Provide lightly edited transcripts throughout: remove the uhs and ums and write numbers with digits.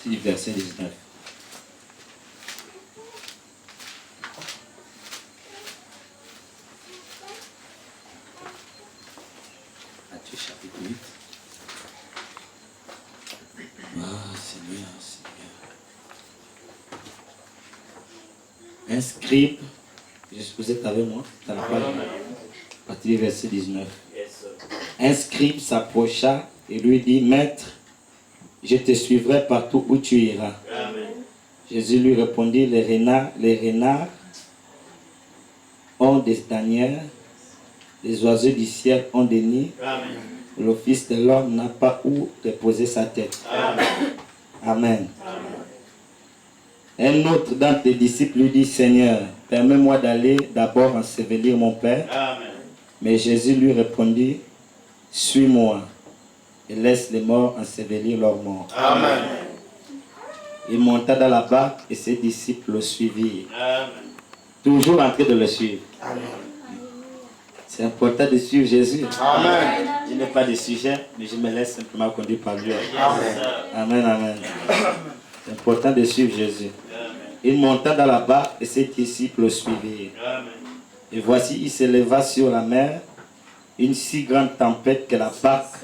partir du verset 19. Matthieu chapitre 8. Ah, Seigneur, Seigneur. Un scribe, vous êtes avec moi? À partir du verset 19. Un scribe s'approcha et lui dit, Maître, je te suivrai partout où tu iras. Amen. Jésus lui répondit, les renards ont des tanières, les oiseaux du ciel ont des nids. Amen. Le Fils de l'homme n'a pas où reposer sa tête. Amen. Amen. Amen. Un autre d'entre tes disciples lui dit, Seigneur, permets-moi d'aller d'abord ensevelir mon Père. Amen. Mais Jésus lui répondit, suis-moi et laisse les morts ensevelir leurs morts. Amen. Il monta dans la barque et ses disciples le suivirent. Amen. Toujours en train de le suivre. Amen. C'est important de suivre Jésus. Amen. Je n'ai pas de sujet, mais je me laisse simplement conduire par lui. Amen. Amen, amen. C'est important de suivre Jésus. Amen. Il monta dans la barque et ses disciples le suivirent. Amen. Et voici, il s'éleva sur la mer, une si grande tempête que la barque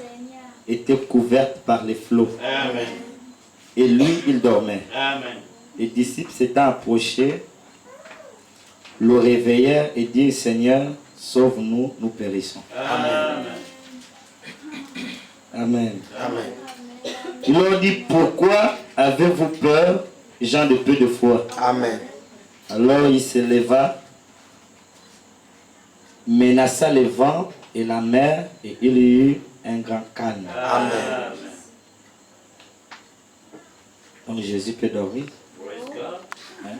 était couverte par les flots. Amen. Et lui, il dormait. Amen. Les disciples s'étant approchés, le réveillèrent et dirent, Seigneur, sauve-nous, nous périssons. Amen. Amen. Amen. Il leur dit, pourquoi avez-vous peur, gens de peu de foi? Amen. Alors il se leva, menaça le vent et la mer, et il y eut un grand calme. Amen. Donc Jésus peut dormir. Hein?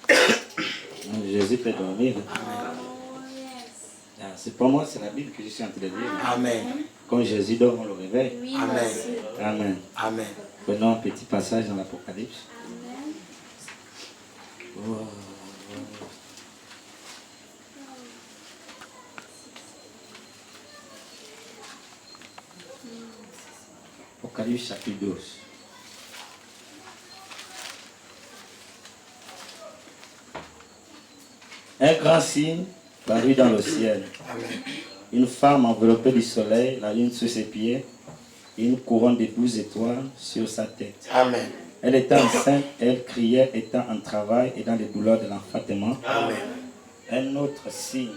Donc Jésus peut dormir. Ah, c'est pas moi, c'est la Bible que je suis en train de lire. Amen. Quand Jésus dort, on le réveille. Oui, amen. Amen. Amen. Prenons un petit passage dans l'Apocalypse. Wow. Apocalypse chapitre 12. Un grand signe parut dans le ciel. Amen. Une femme enveloppée du soleil, la lune sous ses pieds, et une couronne de 12 étoiles sur sa tête. Amen. Elle était enceinte, elle criait, étant en travail et dans les douleurs de l'enfantement. Amen. Un autre signe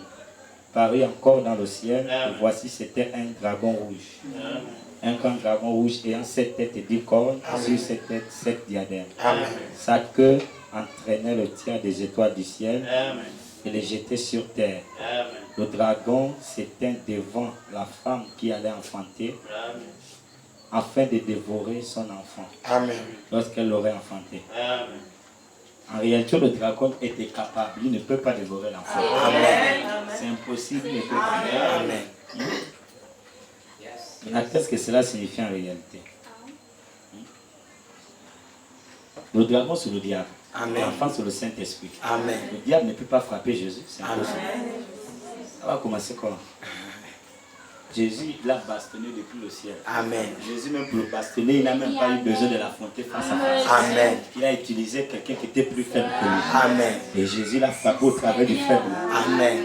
parut encore dans le ciel, et voici c'était un dragon rouge. Amen. Un grand dragon rouge ayant 7 têtes et 10 cornes, sur ses têtes 7 diadèmes. Amen. Sa queue entraînait le tiers des étoiles du ciel. Amen. Et les jetait sur terre. Amen. Le dragon s'éteint devant la femme qui allait enfanter. Amen. Afin de dévorer son enfant. Amen. Lorsqu'elle l'aurait enfanté. Amen. En réalité, le dragon était capable, il ne peut pas dévorer l'enfant. C'est impossible, il ne peut pas. Amen. Mais qu'est-ce que cela signifie en réalité? Le dragon, c'est le diable. L'enfant, c'est le Saint-Esprit. Le diable ne peut pas frapper Jésus. C'est impossible. Ça va commencer comment? Jésus l'a bastonné depuis le ciel. Amen. Jésus, même pour le bastonner, il n'a même pas eu besoin de l'affronter face à face. Amen. Il a utilisé quelqu'un qui était plus faible que lui. Amen. Et Jésus l'a frappé au travers du faible. Amen.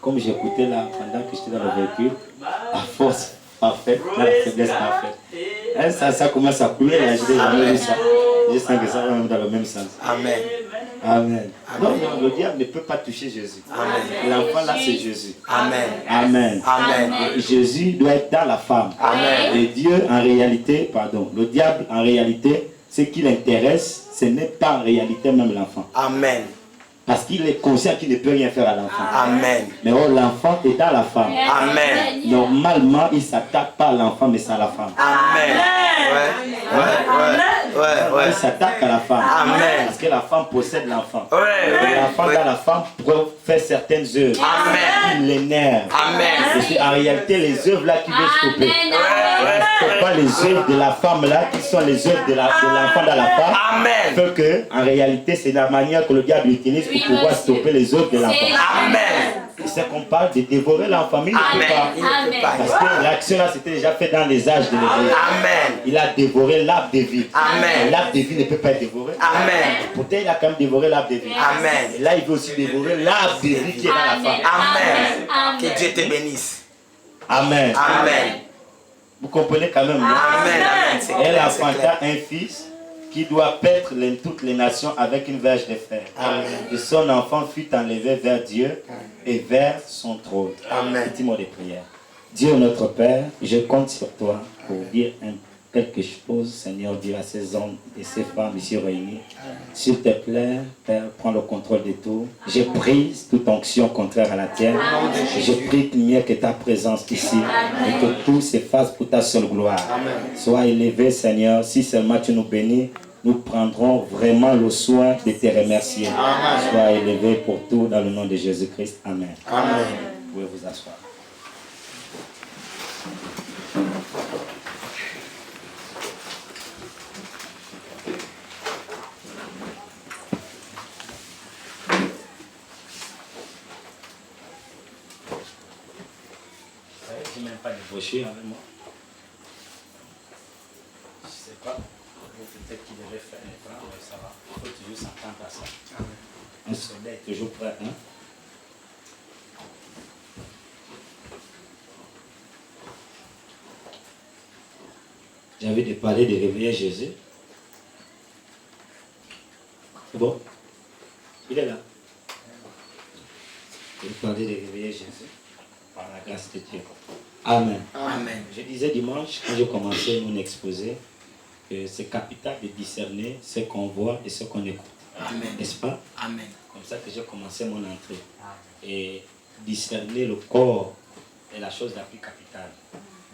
Comme j'écoutais là, pendant que j'étais dans le véhicule, la force parfaite, la faiblesse parfaite. Ça commence à couler, là, je n'ai jamais vu ça. Je sens que ça va même dans le même sens. Amen. Amen. Non, le diable ne peut pas toucher Jésus. L'enfant là, c'est Jésus. Amen. Amen. Amen. Et Jésus doit être dans la femme. Amen. Et Dieu, en réalité, le diable, en réalité, ce qui l'intéresse, ce n'est pas en réalité même l'enfant. Amen. Parce qu'il est conscient qu'il ne peut rien faire à l'enfant. Amen. Mais l'enfant est dans la femme. Amen. Normalement, il ne s'attaque pas à l'enfant, mais c'est à la femme. Amen. Ouais. Il s'attaque à la femme. Amen. Parce que la femme possède l'enfant. L'enfant dans la femme peut faire certaines œuvres. Amen. Il l'énerve. Amen. Et en réalité, les œuvres là qui veulent stopper. Ce n'est pas les œuvres de la femme là qui sont les œuvres de l'enfant dans la femme. Amen. Fait que, en réalité, c'est la manière que le diable utilise pour pouvoir stopper les œuvres de l'enfant. Amen. c'est qu'on parle de dévorer l'enfant, mais il ne peut pas. Il ne peut pas. Parce que l'action là, c'était déjà fait dans les âges de l'Église. Amen. Il a dévoré l'arbre de vie. Amen. L'arbre de vie ne peut pas être dévoré. Amen. Pourtant, il a quand même dévoré l'arbre de vie. Amen. Et là, il veut aussi dévorer l'arbre de vie qui est dans la femme. Amen. Que Dieu te bénisse. Amen. Amen. Vous comprenez quand même. Amen. Amen. Elle enfanta un fils qui doit paître toutes les nations avec une verge de fer. Amen. Et son enfant fut enlevé vers Dieu et vers son trône. Amen. Petit mot de prière. Dieu notre Père, je compte sur toi pour dire quelque chose, Seigneur Dieu, à ces hommes et ces femmes ici réunis. S'il te plaît, Père, prends le contrôle de tout. Je prise toute onction contraire à la tienne. Je prie qu'il n'y ait que ta présence ici et que tout s'efface pour ta seule gloire. Sois élevé, Seigneur. Si seulement tu nous bénis, nous prendrons vraiment le soin de te remercier. Sois élevé pour tout dans le nom de Jésus-Christ. Amen. Amen. Vous pouvez vous asseoir. Je n'ai même pas de brochure avec moi. Je ne sais pas. Peut-être qu'il devait faire un plan, mais ça va. Il faut toujours s'attendre à ça. Un soldat est toujours prêt. Hein? J'ai envie de parler de réveiller Jésus. C'est bon? Il est là. Je vais parler de réveiller Jésus par la grâce de Dieu. Amen. Amen. Je disais dimanche, quand j'ai commencé mon exposé, que c'est capital de discerner ce qu'on voit et ce qu'on écoute. Amen. N'est-ce pas? Amen. Comme ça que j'ai commencé mon entrée. Et discerner le corps est la chose la plus capitale.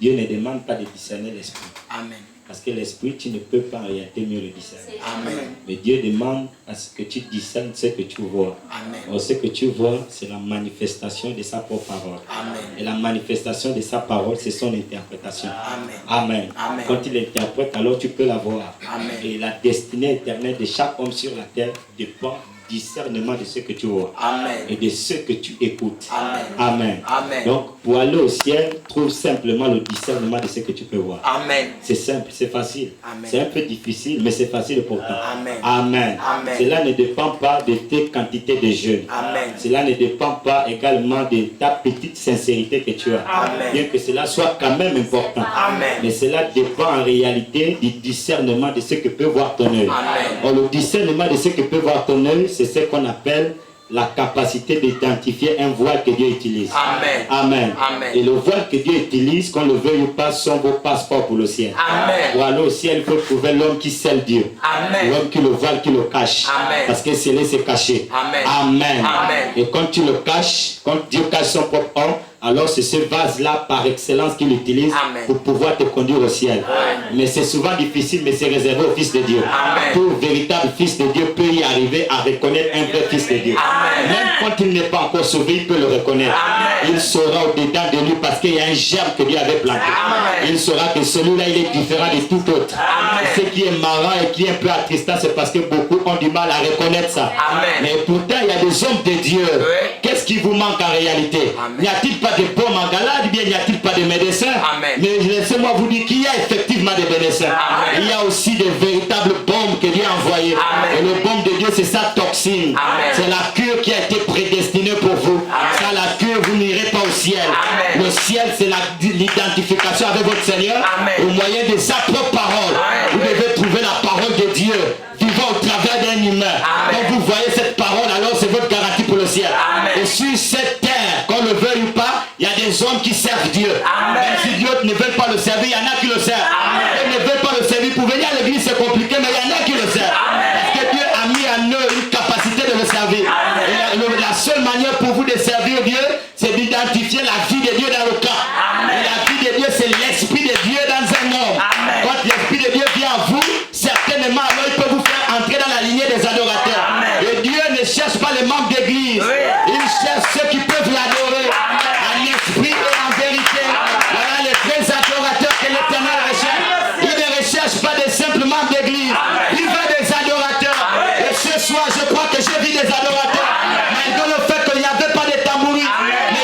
Dieu ne demande pas de discerner l'esprit. Amen. Parce que l'esprit, tu ne peux pas en réalité mieux le discerner. Amen. Mais Dieu demande à ce que tu discernes ce que tu vois. Amen. Or, ce que tu vois, c'est la manifestation de sa propre parole. Amen. Et la manifestation de sa parole, c'est son interprétation. Amen. Amen. Amen. Quand il interprète, alors tu peux la voir. Amen. Et la destinée éternelle de chaque homme sur la terre dépend du discernement de ce que tu vois. Amen. Et de ce que tu écoutes. Amen. Amen. Amen. Donc, pour aller au ciel, trouve simplement le discernement de ce que tu peux voir. Amen. C'est simple, c'est facile. Amen. C'est un peu difficile, mais c'est facile pourtant. Amen. Amen. Amen. Cela ne dépend pas de tes quantités de jeûne. Amen. Cela ne dépend pas également de ta petite sincérité que tu as. Amen. Bien que cela soit quand même important. Amen. Mais cela dépend en réalité du discernement de ce que peut voir ton œil. Amen. Or, le discernement de ce que peut voir ton œil, c'est ce qu'on appelle la capacité d'identifier un voile que Dieu utilise. Amen. Amen. Amen. Et le voile que Dieu utilise, qu'on le veuille ou pas, sont vos passeports pour le ciel. Amen. Pour aller au ciel, il faut trouver l'homme qui scelle Dieu. Amen. L'homme qui le voile, qui le cache. Amen. Parce que sceller, c'est caché. Amen. Amen. Amen. Et quand tu le caches, quand Dieu cache son propre homme, alors c'est ce vase-là par excellence qu'il utilise Amen. pour pouvoir te conduire au ciel. Amen. Mais c'est souvent difficile, mais c'est réservé au Fils de Dieu. Amen. Tout véritable Fils de Dieu peut y arriver à reconnaître un vrai Fils de Dieu. Amen. Même quand il n'est pas encore sauvé, il peut le reconnaître. Amen. Il saura au-dedans de lui parce qu'il y a un germe que Dieu avait planté. Amen. Il saura que celui-là, il est différent de tout autre. Amen. Ce qui est marrant et qui est un peu attristant, c'est parce que beaucoup ont du mal à reconnaître ça. Amen. Mais pourtant, il y a des hommes de Dieu. Oui. Qu'est-ce qui vous manque en réalité? Amen. N'y a-t-il pas de baume en galade? Bien, n'y a-t-il pas de médecins? Amen. Mais laissez-moi vous dire qu'il y a effectivement des médecins. Amen. Il y a aussi des véritables baumes que Dieu a envoyés. Amen. Et le baume de Dieu, c'est sa toxine. Amen. C'est la cure qui a été prédestinée pour vous. Amen. Sans la cure, vous n'irez pas au ciel. Amen. Le ciel, c'est l'identification avec votre Seigneur. Amen. Au moyen de sa propre parole. Amen. Vous devez trouver la parole de Dieu vivant au travers d'un humain. Amen. Quand vous voyez cette parole, alors c'est votre garantie pour le ciel. Amen. Et sur cette terre, qu'on le veuille ou pas, il y a des hommes qui servent Dieu. Amen. Même si Dieu ne veut pas le servir, il y en a qui le servent. Ils ne veulent pas le servir. Pour venir à l'église, c'est compliqué, mais il y en a qui le servent. Parce que Dieu a mis en eux une capacité de le servir. Et la seule manière pour vous de servir Dieu, c'est d'identifier la vie de Dieu dans le camp. Et la vie de Dieu, c'est l'esprit de Dieu dans un homme. Amen. Quand l'esprit de Dieu vient en vous, certainement, alors il peut vous faire entrer dans la lignée des adorateurs. Amen. Et Dieu ne cherche pas les membres d'église. Oui. Il cherche ceux qui peuvent l'adorer en esprit et en vérité. Voilà les vrais adorateurs que l'Éternel recherche. Il ne recherche pas des simples membres d'église. Il veut des adorateurs. Et ce soir, je crois que j'ai vu des adorateurs. Malgré le fait qu'il n'y avait pas de tambouris. Mais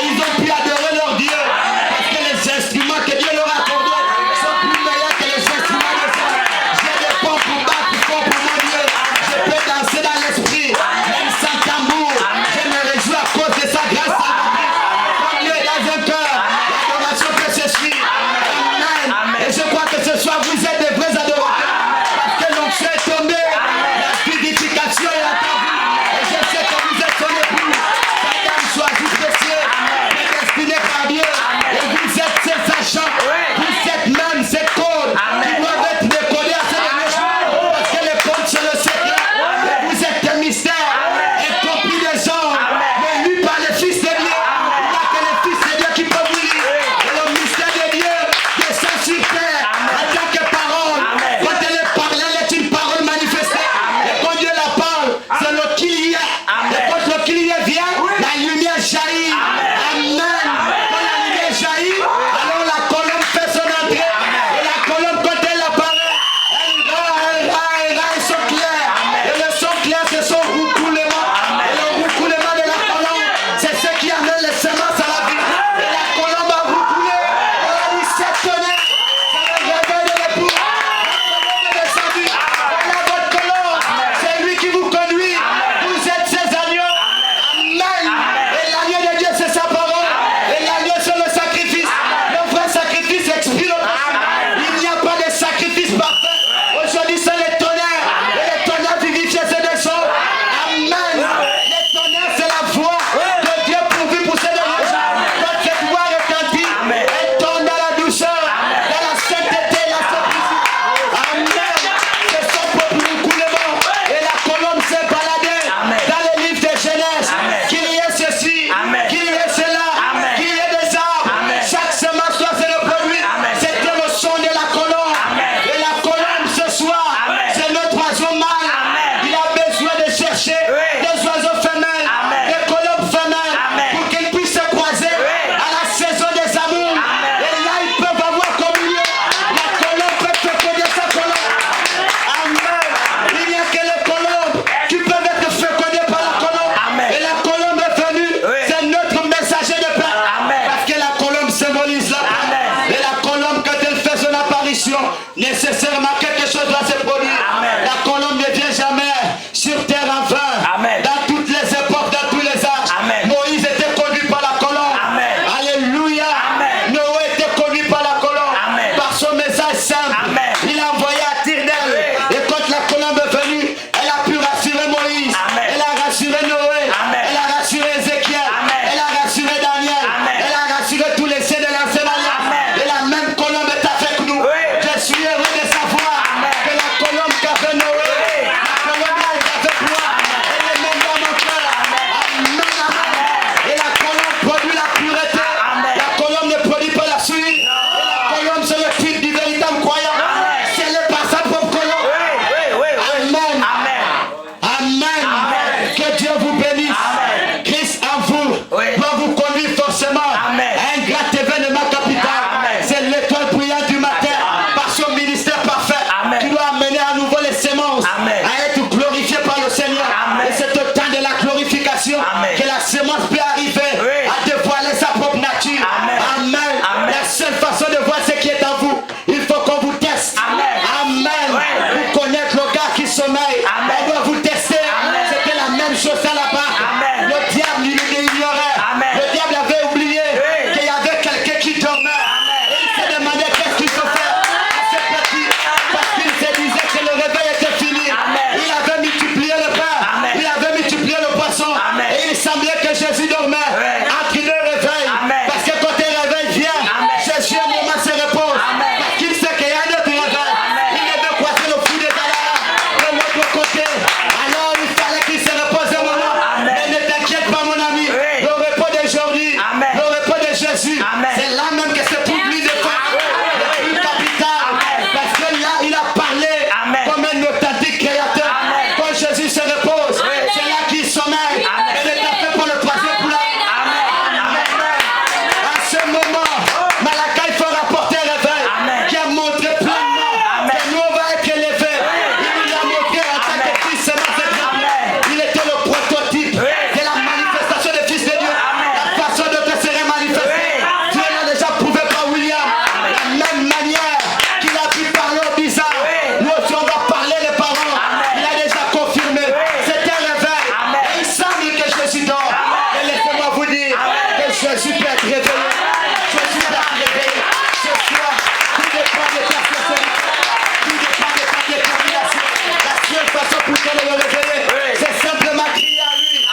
façon de le révéler, c'est simplement crier à lui.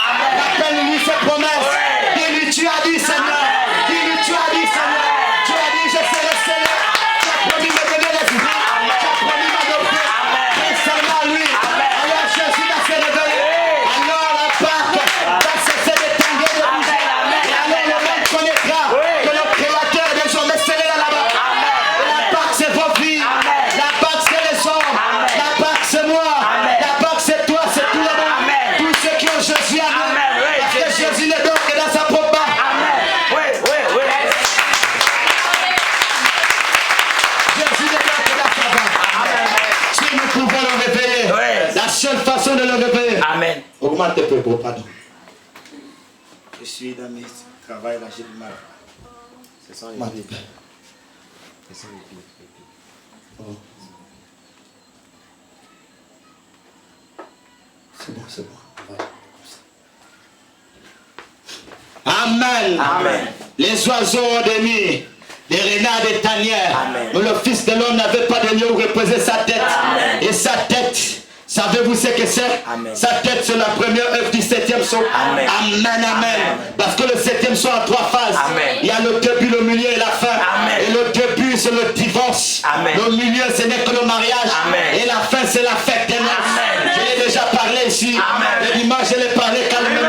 Rappelle-lui ses promesses. Dis-lui, tu as dit, Seigneur. Dis-lui, tu as dit, Seigneur. Tu as dit, je serai scellé. Tu as promis de me donner l'esprit. Tu as promis m'adopter. Prie seulement à lui. Alors Jésus va se réveiller. Alors la Pâque va cesser de tanguer de bouger. Et alors le monde connaîtra que le Créateur est désormais scellé là-bas. Et la Pâque, c'est vos vies. La Pâque, c'est les hommes. La Pâque, c'est moi. La Pâque, c'est toi, c'est tout le monde. Tous ceux qui ont Jésus à nous. Parce que Jésus ne dort que dans sa propre barque. Jésus ne dort que dans sa barque. Si nous pouvons le réveiller, la seule façon de le réveiller. Amen. Augmente un peu, pardon. Je suis dans mes travaux là, j'ai du mal. Ce sont les pieds. Ce sont les pieds. Oh. C'est bon, c'est bon. Amen. Amen. Les oiseaux ont des nids, des renards, des tanières. Mais le Fils de l'homme n'avait pas de lieu où reposer sa tête. Amen. Et sa tête, savez-vous ce que c'est? Sa tête, c'est la première œuvre du 7e psaume. Amen. Amen, amen. Parce que le 7e psaume a 3 phases. Amen. Il y a le début, le milieu et la fin. Amen. Et le début, c'est le divorce. Amen. Le milieu, ce n'est que le mariage. Amen. Et la fin, c'est la fête des noces. Amen. Je l'ai déjà parlé ici. Amen. Le dimanche, je l'ai parlé calmement.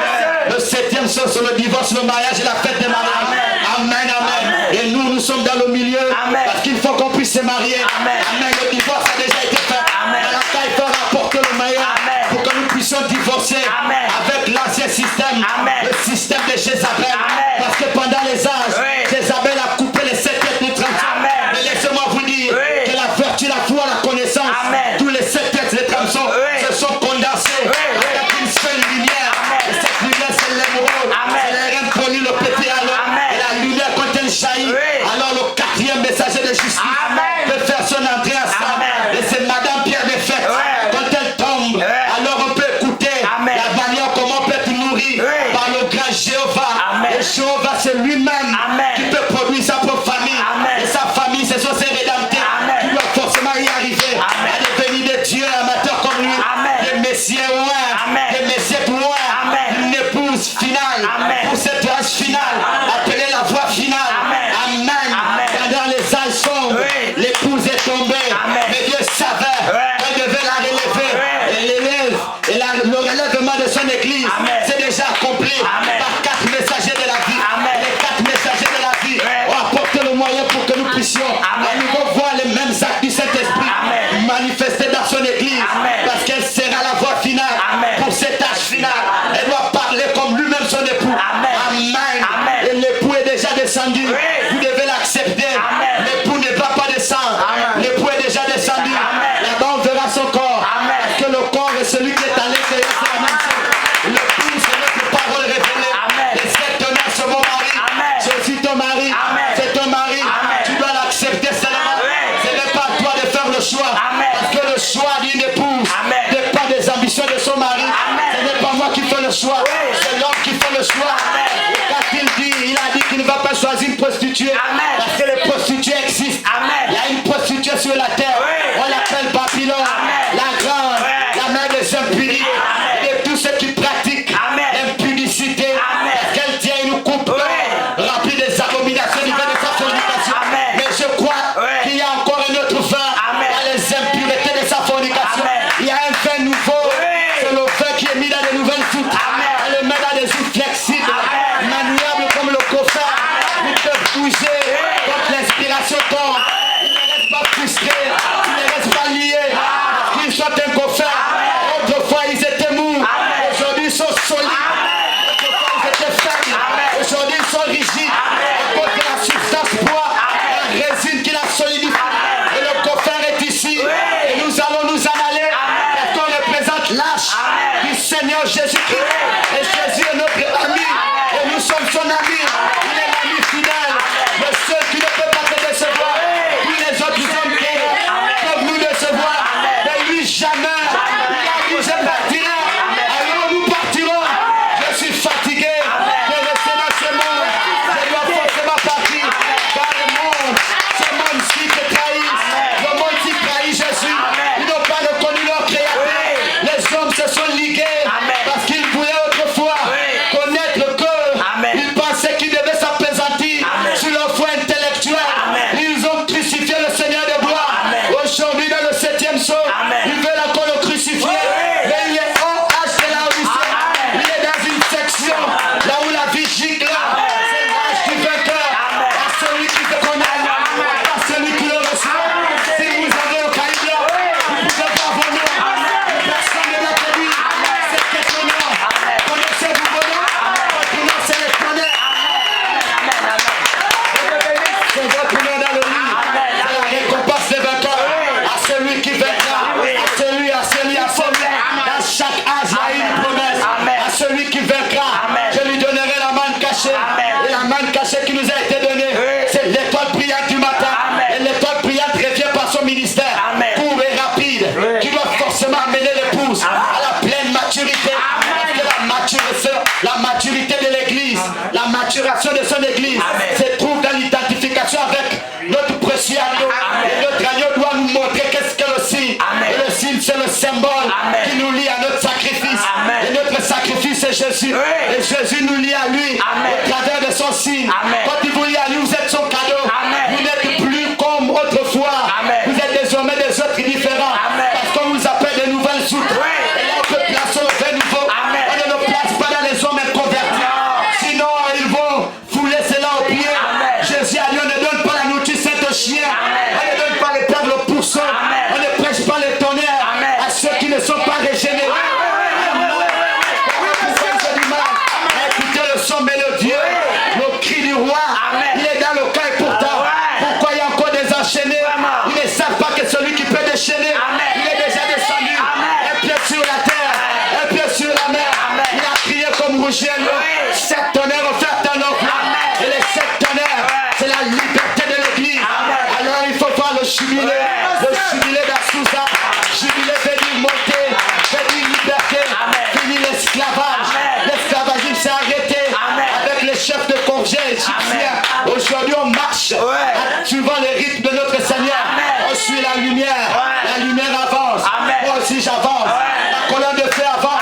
Le 7e psaume, c'est le divorce, le mariage et la fête des mariages. Amen, amen. Et nous sommes dans le milieu. Amen. Parce qu'il faut qu'on puisse se marier. Amen. Amen. Le divorce a déjà été fait. Amen. Alors, il faut rapporter le meilleur. Amen. Pour que nous puissions divorcer. Amen. Avec l'ancien système. Amen. Le système de Jézabel. Amen. Parce que pendant les âges, Oui. Jézabel a coupé les 7 têtes du 30. Amen. Mais laissez-moi vous dire Oui. que la vertu, la foi, la connaissance, Amen. tous les 7 têtes, les tramsons, Oui. se sont condensés. Oui. Il y a une seule lumière. Amen. Et cette lumière, c'est l'émeraude. Amen. C'est l'air impoli, le pétillon. Amen. Et la lumière, quand elle jaillit, Oui. alors le 4e messager de justice Amen. peut faire son entrée à ça. Amen. Et c'est Madame Pierre de Fête. Oui. Quand elle tombe, alors on peut écouter Amen. la manière comment on peut être nourri Oui. par le grand Jéhovah. Amen. Et Jéhovah, c'est lui-même Amen. qui peut produire sa propre famille. Amen. Et sa famille, ce sont ses rédempteurs Amen. qui doivent forcément y arriver Amen. à devenir des dieux amateurs comme lui. Amen. Des messieurs loin, Amen. des messieurs loin, Amen. une épouse finale. Amen. Pour cette race finale, appelée la voie finale. Amen. Amen. Amen. Pendant les âges sombres, Oui. l'épouse est tombée. Amen. Mais Dieu savait qu'elle devait la relever. Oui. Et l'élève, et le relèvement de son église, Amen. c'est déjà accompli Amen. par 4 messagers de la vie. Amen. Les 4 messagers de la vie Oui. ont apporté le moyen pour que nous puissions Amen. à nouveau voir les mêmes actes du Saint-Esprit Amen. manifestés dans son église. Amen. Parce qu'elle sera la voie finale Amen. pour cet âge final. Elle doit parler comme lui-même son époux. Amen. Amen. Amen. Et l'époux est déjà descendu. Oui. Vous devez l'accepter. Amen. L'époux ne va pas descendre. Amen. L'époux est déjà descendu. Amen. Là-bas, on verra son corps. Amen. Parce que le corps et celui qui est à l'intérieur, c'est la même chose. L'époux, c'est notre parole révélée. Amen. Et cet honneur, c'est mon mari. Amen. C'est aussi ton mari. Amen. C'est ton mari. Amen. Tu dois l'accepter seulement. Amen. Ce n'est pas à toi de faire le choix. Amen. Parce que le choix d'une épouse Amen. dépend des ambitions de son mari. Amen. Ce n'est pas moi qui fais le choix. Oui. C'est l'homme qui fait le choix. Amen. Et quand il a dit qu'il ne va pas choisir une prostituée. Amen. Parce que les prostituées existent. Amen. Il y a une prostituée sur la terre. Oui. On l'appelle Babylone. Amen. La grande. Oui. La mère des impunis. Amen. Et de tous ceux qui pratiquent Amen. l'impudicité. Amen. Parce qu'elle tient une coupe Oui. remplie des abominations du vin de sa fornication. Amen. Mais je crois Oui. qu'il y a encore un autre vin. Amen. Dans les impuretés de sa fornication. Amen. Il y a un vin nouveau. Oui. C'est le vin qui est mis dans de nouvelles soutes. Amen. On le met dans des soutes flexibles. Amen. Maniables comme le coffin. Ils peuvent bouger quand l'inspiration tombe. Ils ne restent pas frustrés. Ils ne restent pas liés. Parce qu'ils sont un coffin. Autrefois ils étaient mous. Aujourd'hui ils sont solides. Autrefois ils étaient faibles. Aujourd'hui ils sont rigides. À cause de la substance bois. La résine qui la solidifie. Et le coffin est ici. Et nous allons nous en aller. Parce qu'on représente l'âge du Seigneur Jésus-Christ. Et Jésus est notre ami. Et nous sommes son ami. Il est l'ami fidèle. Le seul qui ne peut pas te décevoir. Tous les autres hommes peuvent nous décevoir. Mais lui jamais. Il a dit je partirai. Alors nous partirons. Je suis fatigué de rester dans ce monde. Je dois forcément partir. Car le monde, ce monde-ci te trahit. Le monde qui trahit Jésus. Ils n'ont pas reconnu leur créateur. Les hommes se sont ligués parce qu'ils voulaient autrefois connaître que ils pensaient qu'ils devaient s'appesantir sur leur foi intellectuelle. Ils ont crucifié le Seigneur de gloire. Aujourd'hui, dans le 7e saut, ils veulent encore le crucifier. Mais il est hors H de la Odyssée. Il est dans une section là où la vie gicle. C'est l'âge du vainqueur. À celui qui se connaît, à celui qui le reçoit. Si vous avez le calibre, vous pouvez voir vos noms. Personne ne l'a connu. C'est étonnant. Connaissez-vous vos noms? Prononcez les tonnerres. C'est votre nom dans le livre. C'est la récompense des vainqueurs. À celui qui vaincra. À celui. Dans chaque âge, il y a une promesse. À celui qui vaincra, je lui donnerai la manne cachée. Et la manne cachée qui nous a été donnée, c'est l'étoile brillante du matin. Et l'étoile brillante revient par son ministère. Court et rapide. Qui doit forcément amener l'épouse à la pleine maturité. Parce que la maturité de l'église, la maturation de son église, se trouve dans l'identification avec notre précieux agneau. Et notre agneau doit nous montrer qu'est-ce que le signe. Et le signe, c'est le symbole qui nous lie à notre sacrifice. Et notre sacrifice, c'est Jésus. Et Jésus nous lie à lui au travers de son signe. Quand il vous lie à lui, vous êtes son cadeau. Vous n'êtes plus comme autrefois. Vous êtes désormais des autres différents. Parce qu'on vous appelle de nouvelles soutes. Et là, on peut placer au vrai nouveau. On ne le place pas dans les hommes inconvertis. Sinon, ils vont fouler cela au pied. Jésus a dit, on ne donne pas la nourriture sainte aux chiens. On ne donne pas les perles aux pourceaux. On ne prêche pas les tonnerres à ceux qui ne sont pas régénérés. Écoutez le son mélodieux, le cri du roi. Il est dans le cas et pourtant. Pourquoi il y a encore des enchaînés? Ils ne savent pas que celui qui peut déchaîner, il est déjà descendu. Un pied sur la terre, un pied sur la mer. Il a crié comme rougier. 7 tonnerres offertes en offre. Et les 7 tonnerres, c'est la liberté de l'église. Alors il faut voir le jubilé d'Assousa. Jubilé veut dire monter, veut dire liberté, fini l'esclavage. L'esclavagisme s'est arrêté avec les chefs de congé égyptiens. Aujourd'hui on marche suivant les rythmes de notre Seigneur. On suit la lumière avance. Moi aussi j'avance. La colonne de feu avance.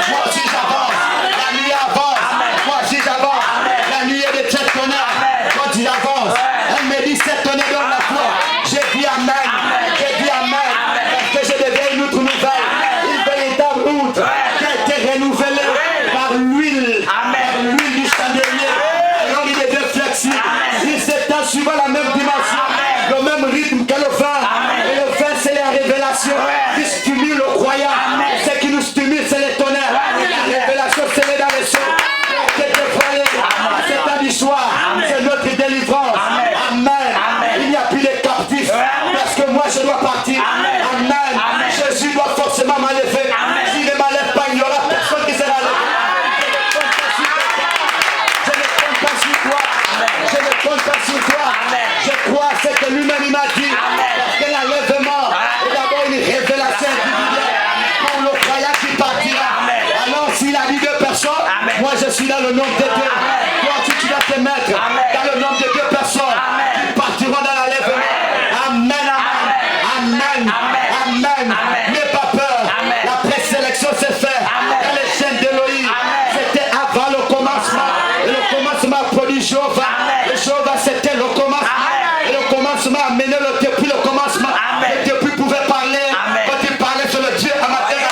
Moi aussi j'avance. La nuit avance. Moi aussi j'avance. La nuit est de 7 tonnerres. Quand il avance, elle me dit 7 tonnerres dans la foi. J'ai dit amen. J'ai dit amen. Parce que je deviens une autre nouvelle. Une véritable outre qui a été renouvelée par l'huile. Par l'huile du chandelier. Alors il devient flexible. Il s'étend suivant la même dimension. Le même rythme que le vin. Et le vin c'est la révélation qui stimule le croyant. Ce qui nous stimule c'est les tonnerres. La révélation c'est les dans les cieux. C'est dévoilé à cet heure du soir. C'est notre délivrance. Amen. Il n'y a plus de captifs. Parce que moi je dois partir. Amen. Jésus doit forcément m'enlever. S'il ne m'enlève pas, il n'y aura personne qui sera levé. Je ne compte pas sur toi. Je ne compte pas sur toi. Je crois à ce que lui-même m'a dit. Parce que l'enlèvement est d'abord une révélation individuelle pour le croyant qui partira. Alors s'il a dit 2 personnes, moi je suis dans le nombre de 2. Toi aussi tu vas te mettre dans le nombre de 2 personnes qui partiront dans l'enlèvement. Amen. N'aie pas peur. La présélection s'est faite dans les chaînes d'Élohim. C'était avant le commencement. Et le commencement a produit Jéhovah. Et Jéhovah c'était le commencement. Et le commencement a mené depuis le commencement. Et depuis pouvait parler. Quand il parlait sur le Dieu amateur. Et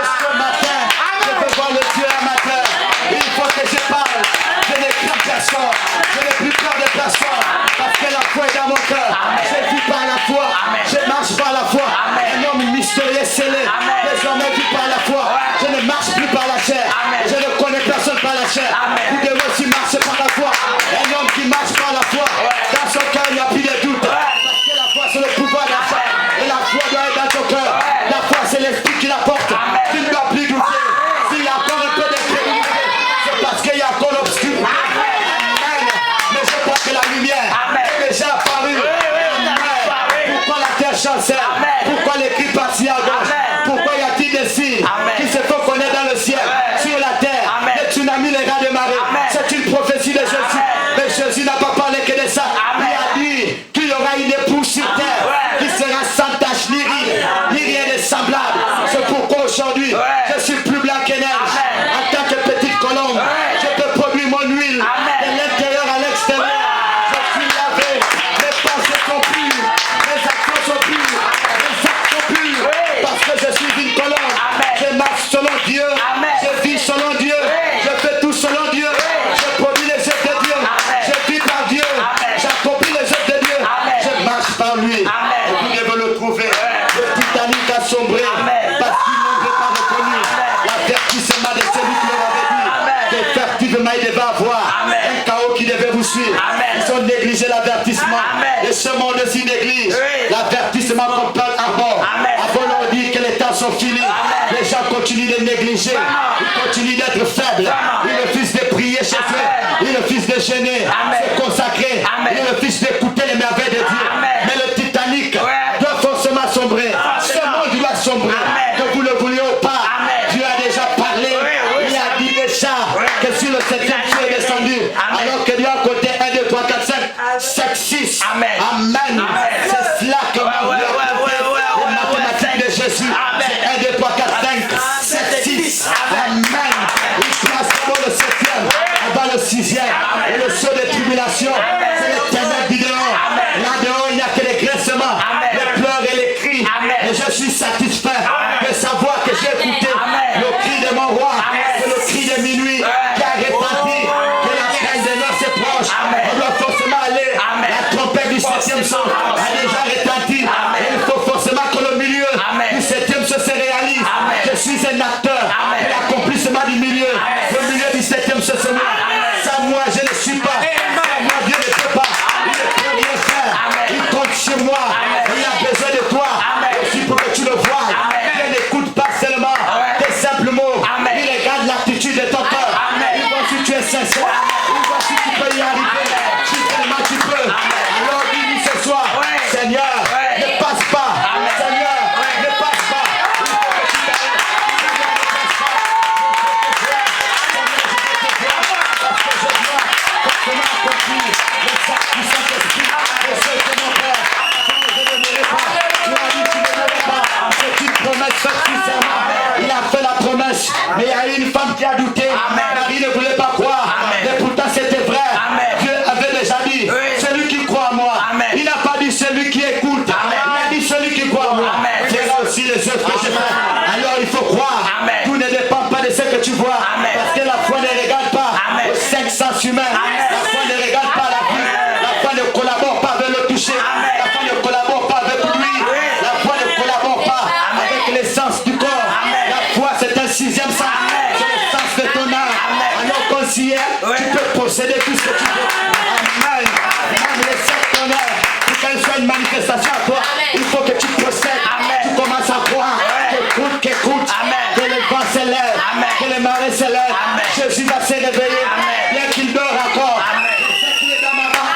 ce matin, je veux voir le Dieu amateur. Il faut que je parle. Je n'ai crains personne. Je n'ai plus peur de personne. Parce que la foi est dans mon cœur. Je vis par la foi. Je marche par la foi. Un homme mystérieux scellé. Désormais vis par la foi. Je ne marche plus par la chair. Je ne connais personne par la chair. Vous devez aussi marcher par la foi. Un homme qui marche par la foi. Dans son cœur il n'y a plus de doute. Parce que la foi c'est le pouvoir d'achat. Et la foi doit être dans ton cœur. La foi c'est l'esprit qui la porte. Tu ne dois plus douter. S'il y a encore un peu d'incrédulité, c'est parce qu'il y a encore l'obscurité. Amen. Mais je crois que la lumière est déjà apparue. Pourquoi la terre chancelle? Pourquoi les cris partis à gauche? Pourquoi y a-t-il des signes qui se font connaître dans le ciel, sur la terre? Les tsunamis, les rats de marée. C'est une prophétie de Jésus. Mais Jésus n'a pas parlé l'avertissement de celui qui leur avait dit qu'effectivement il devait avoir un chaos qui devait vous suivre. Ils ont négligé l'avertissement. Et ce monde aussi néglige l'avertissement qu'on peut avoir. Avant leur dire que les temps sont finis, les gens continuent de négliger. Ils continuent d'être faibles. Ils refusent de prier chez eux. Ils refusent de jeûner, de consacrer. Ils refusent d'écouter les merveilles de Dieu. Mais le Titanic doit forcément sombrer. Ce monde doit sombrer. Que vous le vouliez ou pas, Dieu a déjà parlé. Il a dit déjà que sur le 7e Dieu est descendu. Alors que Dieu a côté 1, 2, 3, 4, 5, 7, 6. Amen. C'est cela que vous voulez écouter. Les mathématiques de Jésus. C'est 1, 2, 3, 4, 5, 7, 6. Amen. Il passe avant le 7e, avant le 6e. Et le saut de tribulation, c'est l'éternel du dehors. Là-dehors, il n'y a que les graissements, les pleurs et les cris. Et je suis satisfait de savoir que j'ai écouté le cri de mon roi, c'est le cri de minuit qui a retenti que la fin de noces est proche. On doit forcément aller. La trompette du 7e son a déjà retenti. Et il faut forcément que le milieu du 7e se réalise. Je suis un acteur de l'accomplissement du milieu. Le milieu du 7e se met. Sans moi, je ne suis pas. Sans moi, Dieu ne peut pas. Il ne peut rien faire. Il compte sur moi. Il a besoin de toi. Aussi pour que tu le vois. Dieu n'écoute pas seulement tes simples mots. Il regarde l'attitude de ton cœur. Il voit si tu es sincère. Il voit si tu peux y arriver. Si vraiment tu peux. Alors dis-lui ce soir, Seigneur, ne passe pas. Seigneur, ne passe pas. Il faut que tu t'arrêtes. Seigneur, ne passe pas. Parce que je dois forcément accomplir le sac du Saint-Esprit. Et ce que mon Père, je ne l'aimerai pas. Tu as dit que tu ne l'aimerais pas. C'est une promesse faite sincèrement. Il a fait la promesse, mais il y a une femme qui a douté. Marie ne voulait pas croire. Mais pourtant c'était vrai. Dieu avait déjà dit, celui qui croit en moi. Il n'a pas dit celui qui écoute. Il a dit celui qui croit en moi. Fera aussi les œuvres que je fais. Alors il faut croire. Tout ne dépend pas de ce que tu vois. Parce que la foi ne regarde pas au cinq sens humain. La foi ne regarde pas la vue. La foi ne collabore pas avec le toucher. La foi ne collabore pas avec lui. La foi ne collabore pas avec l'essence du corps. La foi c'est un 6e sens. C'est le sens de ton âme. Alors conseiller, tu peux posséder tout ce que tu veux. Amen. Même les 7 tonnerres, pour qu'elle soit une manifestation à toi, il faut que tu possèdes. Tu commences à croire. Qu'écoute. Que le vent se lève. Que les marées se lèvent. Jésus va se réveiller. Bien qu'il dort encore. Je sais qu'il est dans ma main.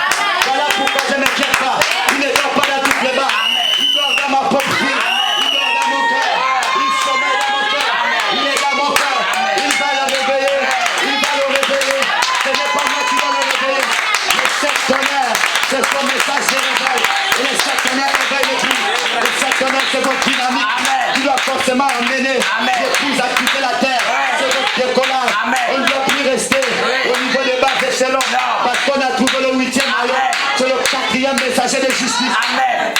Voilà pourquoi je ne m'inquiète pas. Il ne dort pas dans toutes les mains. Il dort dans ma propre vie. Il dort dans mon cœur. Il sommeille dans mon cœur. Il est dans mon cœur. Il va le réveiller. Il va le réveiller. Ce n'est pas moi qui va le réveiller. Les 7 tonnerres, c'est son message de réveil. Et les 7 tonnerres réveillent l'église. Les 7 tonnerres, c'est votre dynamique. Tu dois forcément emmener l'épouse à quitter la terre. C'est votre décollage. On ne doit plus rester au niveau des bas échelons. Parce qu'on a trouvé le 8e maillon. C'est le 4e messager de justice. Amen.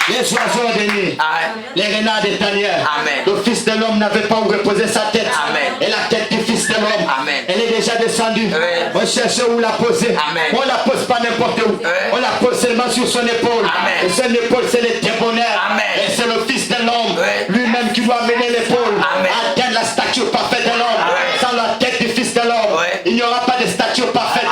Les oiseaux de nuit, les renards des tanières. Le Fils de l'homme n'avait pas où reposer sa tête. Et la tête du Fils de l'homme, elle est déjà descendue. On cherche où la poser. On ne la pose pas n'importe où. On la pose seulement sur son épaule. Et son épaule, c'est le témoignage. Et c'est le Fils de l'homme lui-même qui doit mener l'épaule à atteindre la stature parfaite de l'homme. Sans la tête du Fils de l'homme, il n'y aura pas de stature parfaite.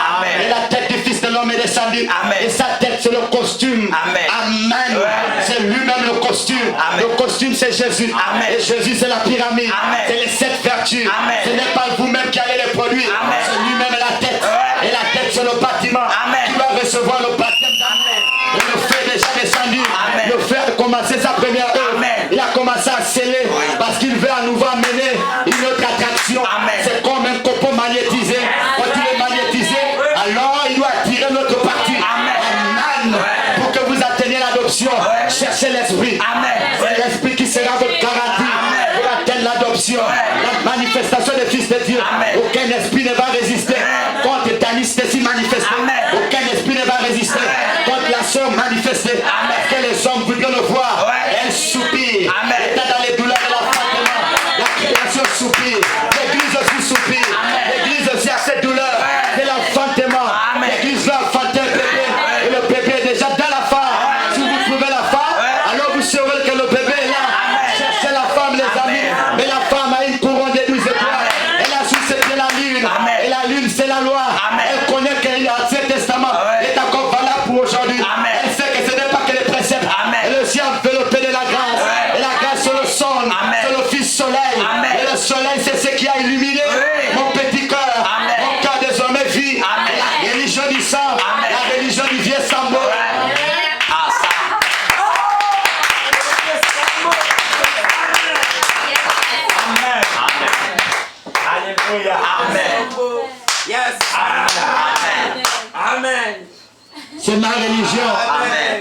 Et la tête du Fils de l'homme est descendue. Et sa tête, c'est le costume. Amen. C'est lui-même le costume. Le costume, c'est Jésus. Et Jésus, c'est la pyramide. C'est les 7 vertus. Ce n'est pas vous-même qui allez les produire. C'est lui-même la tête. Et la tête, c'est le bâtiment qui va recevoir le baptême d'amour. Et le feu est déjà descendu. Le feu a commencé sa première œuvre. Il a commencé à sceller parce qu'il veut à nouveau amener une autre attraction. C'est comme un copeau magnétisé. Quand il est magnétisé, alors il doit attirer l'autre partie. Amen. Pour que vous atteigniez l'adoption, cherchez l'esprit. C'est l'esprit qui sera votre garantie pour atteindre l'adoption. La manifestation des fils de Dieu. Aucun esprit ne va résister contre ta liste si manifestée. Aucun esprit ne va résister contre la sœur manifestée. Parce que les hommes voudront le voir. Elle soupire. Elle est dans les douleurs de l'enfantement. La création soupire. L'église aussi soupire. L'église aussi a cette douleur. C'est l'enfantement. L'église va enfanter un bébé. Et le bébé est déjà dans la femme. Si vous C'est ma religion.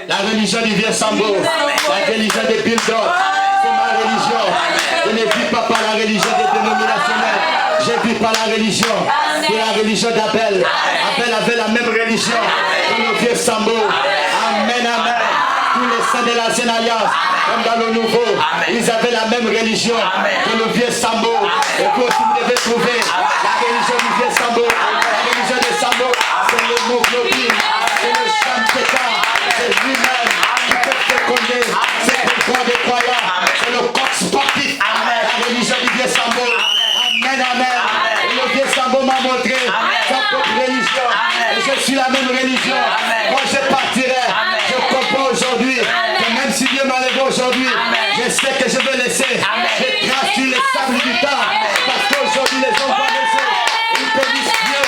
La religion du vieux Sambo. La religion des Bulldogs. C'est ma religion. Je ne vis pas par la religion des dénominationnels. Je vis par la religion. C'est la religion d'Abel. Abel avait la même religion que le vieux Sambo. Amen, amen. Tous les saints de l'ancienne alliance, comme dans le nouveau, ils avaient la même religion que le vieux Sambo. Et vous aussi, vous devez trouver la religion du vieux Sambo. La religion de Sambo, c'est l'hémoglobine, c'est le champétan, c'est lui-même qui peut féconder, c'est le corps des croyants, c'est le corps sportif. La religion du vieux Sambo. Amen, amen. Et le vieux Sambo m'a montré sa propre religion. Et je suis la même religion. Quand je partirai, je comprends aujourd'hui que même si Dieu m'a levé aujourd'hui, je sais que je vais laisser des traces sur les sables du temps. Parce qu'aujourd'hui, les hommes vont laisser. Ils bénissent Dieu.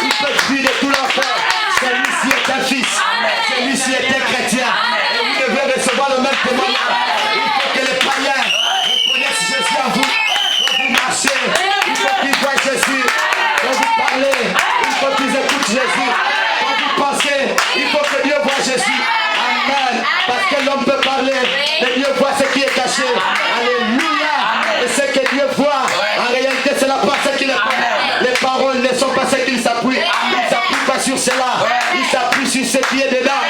Ils peuvent vivre de tout leur cœur. Celui-ci est un fils. Celui-ci est un chrétien. Et vous devez recevoir le même témoignage. Il faut que les païens reconnaissent Jésus en vous. Quand vous marchez, il faut qu'ils voient Jésus. Quand vous parlez, il faut qu'ils écoutent Jésus. Quand vous pensez, il faut que Dieu voit Jésus. Amen. Parce que l'homme peut parler, mais Dieu voit ce qui est caché. Alléluia. Et ce que Dieu voit, en réalité, c'est la pensée qu'il est. Les paroles ne sont pas ce qu'il s'appuie. Il ne s'appuie pas sur cela. Il s'appuie sur ce qui est dedans.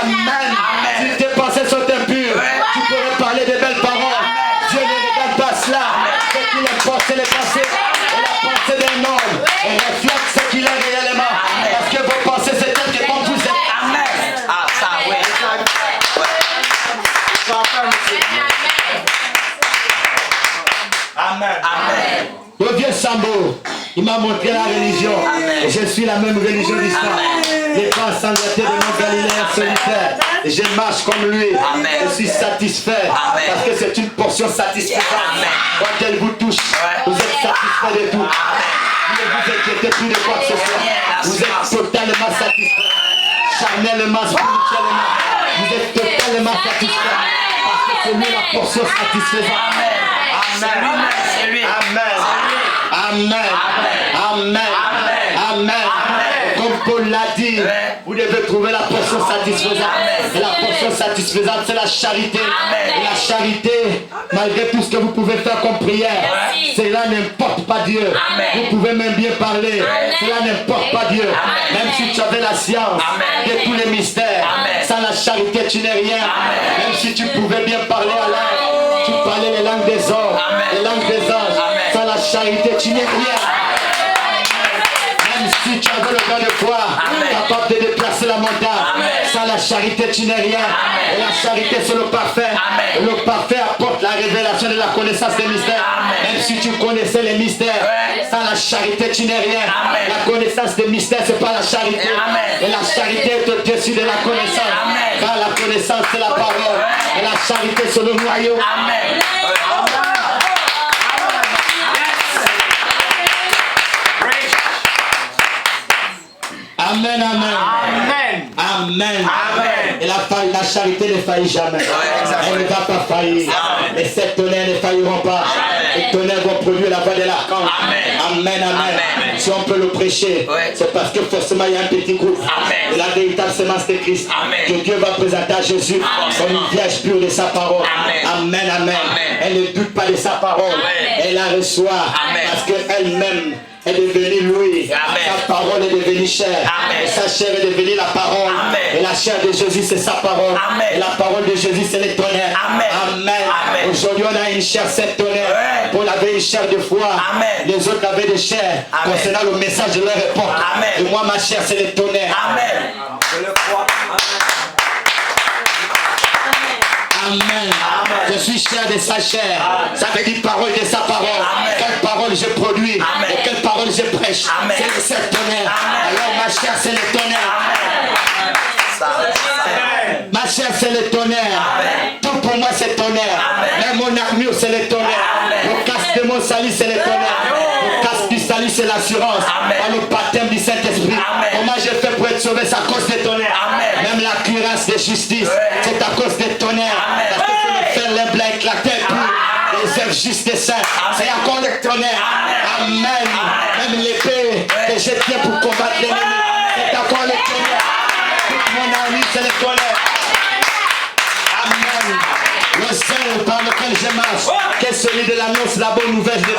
Amen. Si tes pensées sont impures, tu pourrais parler de belles paroles. Dieu ne regarde pas cela. Ce qu'il importe, c'est les pensées. Et la pensée d'un homme reflète ce qu'il est réellement. Parce que vos pensées, c'est tel que comme vous êtes. Ah, ça, oui. Amen. Amen. Le vieux Sambo, il m'a montré la religion. Et je suis la même religion d'histoire. Les pas sanglantés de mon Galiléen solitaire. Et je marche comme lui. Je suis satisfait. Parce que c'est une portion satisfaisante. Quand elle vous touche, vous êtes satisfait de tout. Vous ne vous inquiétez plus de quoi que ce soit. Vous êtes totalement satisfait. Charnellement, spirituellement. Vous êtes totalement satisfait. Parce que c'est lui la portion satisfaisante. Amen. Amen. Amen. Amen. Comme Paul l'a dit, vous devez trouver la portion satisfaisante. Et la portion satisfaisante, c'est la charité. Et la charité, malgré tout ce que vous pouvez faire comme prière, cela n'importe pas Dieu. Vous pouvez même bien parler. Cela n'importe pas Dieu. Même si tu avais la science de tous les mystères, sans la charité, tu n'es rien. Même si tu pouvais bien parler à langue, tu parlais les langues des hommes, les langues des anges. Sans la charité, tu n'es rien. Même si tu avais le don de foi, capable de déplacer la montagne, sans la charité, tu n'es rien. Et la charité, c'est le parfait. Et le parfait apporte la révélation de la connaissance des mystères. Même si tu connaissais les mystères, sans la charité, tu n'es rien. La connaissance des mystères, c'est pas la charité. Et la charité est au-dessus de la connaissance. Car la connaissance, c'est la parole. Et la charité, c'est le noyau. Amen. Amen, amen. Amen. Amen. Et la charité ne faillit jamais. Elle ne va pas faillir. Les sept tonnerres ne failliront pas. Les tonnerres vont produire la voix de l'archange. Amen, amen. Si on peut le prêcher, c'est parce que forcément il y a un petit groupe. Et la véritable semence de Christ, que Dieu va présenter à Jésus comme une vierge pure de sa parole. Amen, amen. Elle ne doute pas de sa parole. Elle la reçoit parce qu'elle-même est devenue lui. Sa parole est devenue chair. Et sa chair est devenue la parole. Et la chair de Jésus, c'est sa parole. Et la parole de Jésus, c'est les tonnerres. Amen. Aujourd'hui, on a une chair, cette tonnerre. Paul avait une chair de foi. Les autres avaient des chairs concernant le message de leur époque. Et moi, ma chair, c'est les tonnerres. Je le crois. Amen. Je suis chair de sa chair. Ça veut dire parole de sa parole. Quelle parole je produis et quelle parole je prêche. C'est le seul tonnerre. Alors ma chair, c'est le tonnerre. Ma chair, c'est le tonnerre. Tout pour moi, c'est tonnerre. Même mon armure, c'est le tonnerre. Le casque de mon salut, c'est le tonnerre. Le casque du salut, c'est l'assurance. Par le baptême du Saint-Esprit. Comment j'ai fait pour être sauvé, c'est à cause des tonnerres. Même la cuirasse de justice, c'est à cause des tonnerres. Parce que c'est le fer, les blancs éclatés, les œuvres justes des saints, c'est encore le tonnerre. Amen. Même l'épée que je tiens pour combattre l'ennemi, c'est encore le tonnerre. Toute mon ami, c'est le tonnerre. Amen. Le zèle par lequel je marche, qu'est celui de l'annonce, la bonne nouvelle de paix.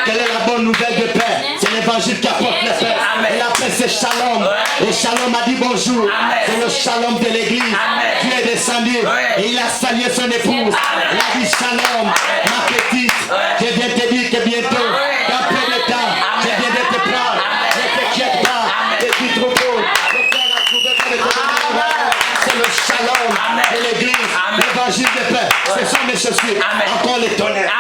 Quelle est la bonne nouvelle de paix? C'est l'évangile qui apporte la paix. Et la paix c'est shalom. Et shalom a dit bonjour. C'est le shalom de l'église. Dieu est descendu et il a salué son épouse. Il a dit shalom, ma petite. Je viens te dire que bientôt, dans peu de temps, je viens de te prendre. Ne t'inquiète pas, petit troupeau. Le Père a trouvé pour le tonnerre. C'est le shalom de l'église. L'évangile de paix. Ce sont mes chaussures. Encore les tonnerres.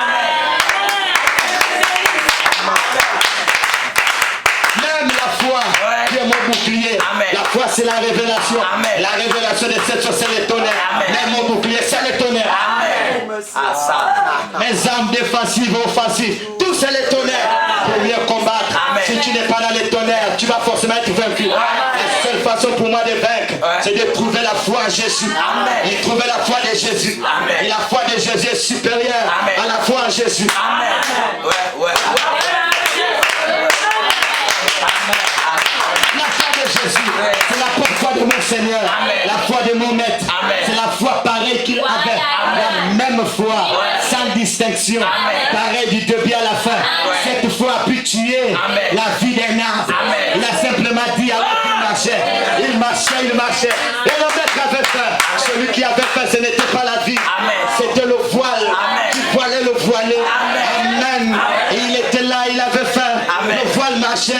Même la foi qui est mon bouclier. La foi c'est la révélation. La révélation de cette chose c'est le tonnerre. Même mon bouclier c'est le tonnerre. Mes armes défensives, offensives, tout c'est le tonnerre. Pour mieux combattre. Si tu n'es pas dans les tonnerres, tu vas forcément être vaincu. La seule façon pour moi de vaincre, c'est de trouver la foi en Jésus. Et trouver la foi de Jésus. Et la foi de Jésus est supérieure à la foi en Jésus. La foi de Jésus, c'est la foi de mon Seigneur, la foi de mon Maître. C'est la foi pareille qu'il avait, la même foi, sans distinction, pareil du début à la fin. Cette foi a pu tuer la vie d'un arbre. Il a simplement dit alors qu'il marchait, il marchait. Et le Maître avait faim. Celui qui avait faim, ce n'était pas la vie, c'était le voile qui voilait le voilé. Amen. Et il était là, il avait faim. Le voile marchait.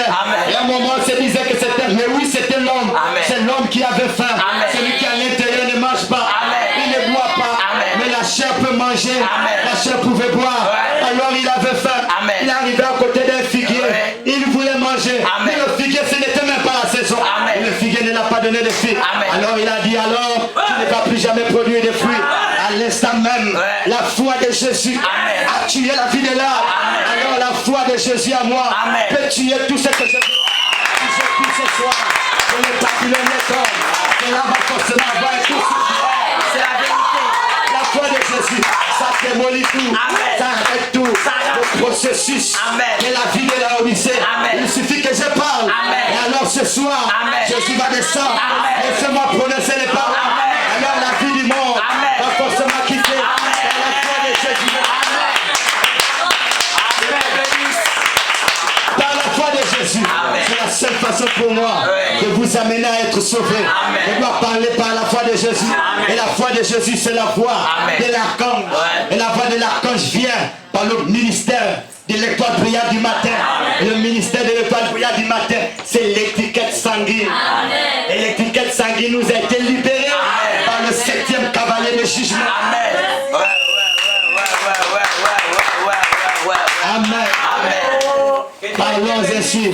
Et à un moment, on se disait que c'était, mais oui, c'était l'homme. C'est l'homme qui avait faim. Celui qui à l'intérieur ne mange pas. Il ne boit pas. Mais la chair peut manger. La chair pouvait boire. Alors il avait faim. Il arrivait à côté d'un figuier. Il voulait manger. Mais le figuier, ce n'était même pas la saison. Et le figuier ne l'a pas donné de fruits. Alors il a dit, alors, tu ne vas plus jamais produire de fruits. À l'instant même, la foi de Jésus a tué la vie de l'arbre. Alors la foi de Jésus à moi peut tuer tout ce que je veux. Si je prie ce soir, que le papillon ne tombe, que là va forcément avoir un coup. C'est la vérité. La foi de Jésus, ça démolit tout, ça arrête tout. Le processus de la vie de la Odyssée. Il suffit que je parle. Et alors ce soir, Jésus va descendre. Laissez-moi prononcer les paroles. Alors la vie du monde va forcément quitter. Et la foi de Jésus. Par la foi de Jésus, c'est la seule façon pour moi de vous amener à être sauvé. Je dois parler par la foi de Jésus. Et la foi de Jésus, c'est la voix de l'archange. Et la voix de l'archange vient par le ministère de l'étoile brillante du matin. Et le ministère de l'étoile brillante du matin, c'est l'étiquette sanguine. Et l'étiquette sanguine nous a été libérée par le 7e cavalier de jugement. Amen. Parlons ainsi.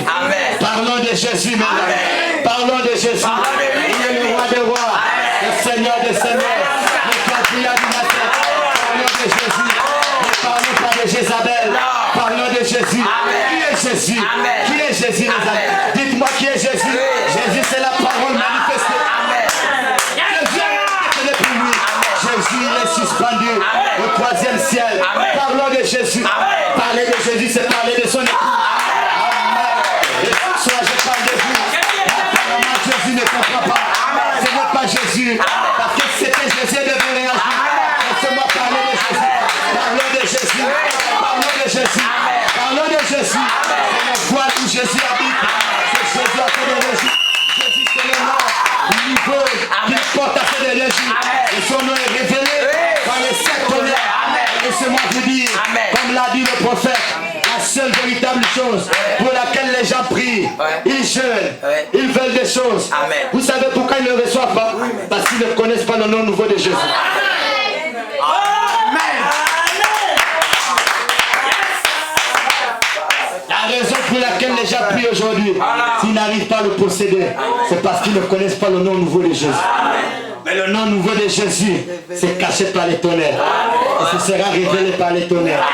Parlons de Jésus maintenant. Parlons de Jésus. Il est le roi des rois, le Seigneur des seigneurs, le Père du matin. Parlons de Jésus. Ne parlons pas de Jézabel. Parlons de Jésus. Qui est Jésus? Qui est Jésus, les amis? Dites-moi qui est Jésus. Jésus, c'est la parole manifestée. Jésus, il est suspendu au 3e ciel. Parlons de Jésus. Parler de Jésus, c'est parler de son époux. Et ce soir, je parle de vous. Apparemment, Jésus ne comprend pas. Ce n'est pas Jésus. Parce que c'était Jésus devait réagir. Laissez-moi parler de Jésus. Parlons de Jésus. Parlons de Jésus. Parlons de Jésus. C'est le voile où Jésus habite. C'est Jésus à fait de Jésus. Jésus, c'est le nom niveau qu'il porte à fait de Jésus. Et son nom est révélé par les 7 tonnerres. Laissez-moi vous dire, comme l'a dit le prophète, la seule véritable chose pour laquelle les gens prient, ils jeûnent, ils veulent des choses. Vous savez pourquoi ils ne le reçoivent pas? Parce qu'ils ne connaissent pas le nom nouveau de Jésus. La raison pour laquelle les gens prient aujourd'hui, s'ils n'arrivent pas à le posséder, c'est parce qu'ils ne connaissent pas le nom nouveau de Jésus. Mais le nom nouveau de Jésus, c'est caché par les tonnerres. Et ce sera révélé par les tonnerres.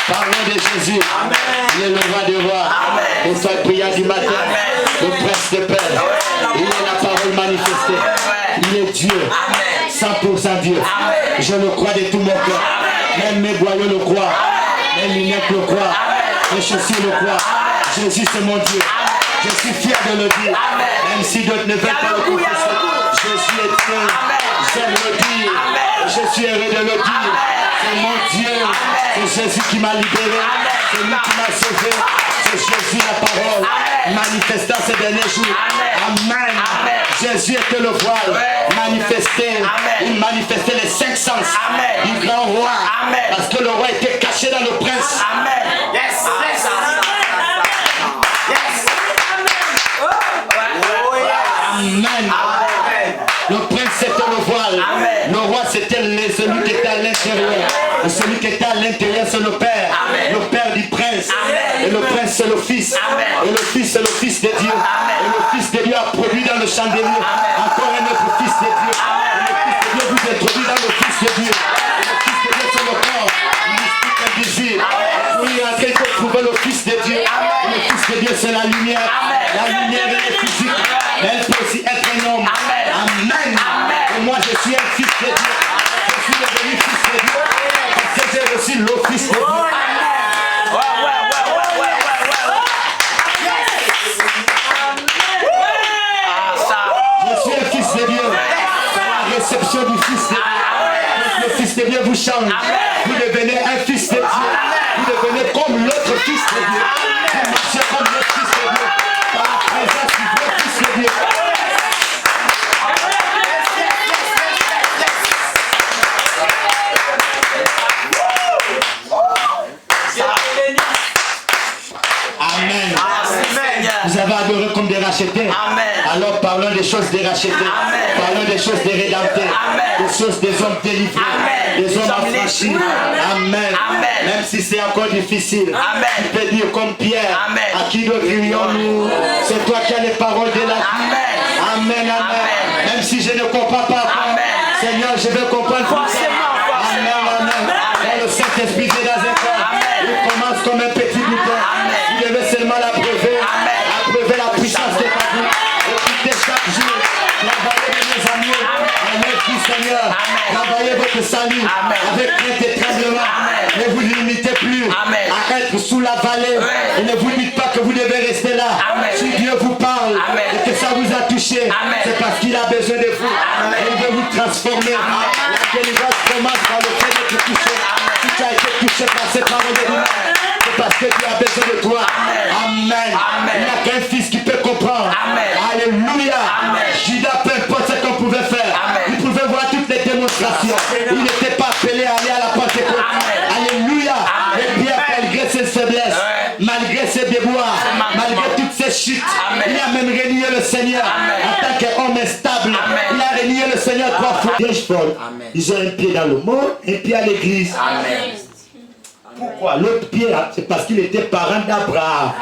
Parlons de Jésus. Il est le roi des rois. Le soir brillant du matin. Le prince de paix. Il est la parole manifestée. Il est Dieu. 100% Dieu. Je le crois de tout mon cœur. Même mes boyaux le croient. Mes lunettes le croient. Mes chaussures le croient. Jésus, c'est mon Dieu. Je suis fier de le dire. Même si d'autres ne veulent pas le confesser. Jésus est Dieu. J'aime le dire. Je suis heureux de le dire. C'est mon Dieu. C'est Jésus qui m'a libéré. C'est lui qui m'a sauvé. C'est Jésus la parole. Manifestant ces derniers jours. Amen. Jésus était le voile. Manifesté. Il manifestait les 5 sens. Du grand roi. Parce que le roi était caché dans le prince. Amen. Yes. Amen. Le prince c'était le voile. Le roi c'était celui qui était à l'intérieur. Et celui qui était à l'intérieur c'est le père. Le père du prince. Et le prince c'est le fils. Et le fils c'est le fils de Dieu. Et le fils de Dieu a produit dans le chandelier encore un autre fils de Dieu. Et le fils de Dieu vous introduit dans le fils de Dieu. Et le fils de Dieu c'est le corps mystique invisible. Oui, en train de trouver le fils de Dieu. Et le fils de Dieu c'est la lumière. La lumière elle est physique. Mais elle peut aussi être un homme. Amen. Et moi je suis un fils de Dieu. Je suis devenu fils de Dieu. Parce que j'ai reçu le fils de Dieu. Je suis un fils de Dieu. La réception du fils de Dieu. Le fils de Dieu vous change. Vous devenez un fils de Dieu. Vous devenez comme l'autre fils de Dieu. Vous marchez comme l'autre fils de Dieu. Par la présence du vrai fils de Dieu. Amen. Vous avez adoré comme des rachetés. Alors parlons des choses des rachetés. Parlons des choses des rédemptés. Des choses des hommes délivrés. Des hommes affranchis. Amen. Même si c'est encore difficile. Tu peux dire comme Pierre. À qui nous crions-nous? C'est toi qui as les paroles de la vie. Amen. Même si je ne comprends pas. Seigneur, je veux comprendre. Amen. Dans le Saint-Esprit est dans un corps. Il commence comme un petit bouton. Vous devez seulement l'approuver. Approuver la puissance de ta vie. Écoutez chaque jour. Travaillez mes amours. Avec vous, Seigneur. Travaillez votre salut. Avec crainte et tremblement. Ne vous limitez plus à être sous la vallée. Et ne vous dites pas que vous devez rester là. Si Dieu vous parle et que ça vous a touché, c'est parce qu'il a besoin de vous. Et il veut vous transformer. La délivrance commence par le fait d'être touché. Si tu as été touché par ces paroles de Dieu, c'est parce que Dieu a besoin de toi. Amen. Il n'y a qu'un fils qui peut comprendre. Alléluia. Judas, peu importe ce qu'on pouvait faire. Il pouvait voir toutes les démonstrations. Il n'était pas appelé à aller à la Pentecôte. Alléluia. Et Pierre, malgré ses faiblesses, malgré ses déboires, malgré toutes ses chutes, il a même renié le Seigneur. En tant qu'homme instable, il a renié le Seigneur 3 fois. Ils ont un pied dans le monde, un pied à l'église. Pourquoi? L'autre pied, c'est parce qu'il était parent d'Abraham.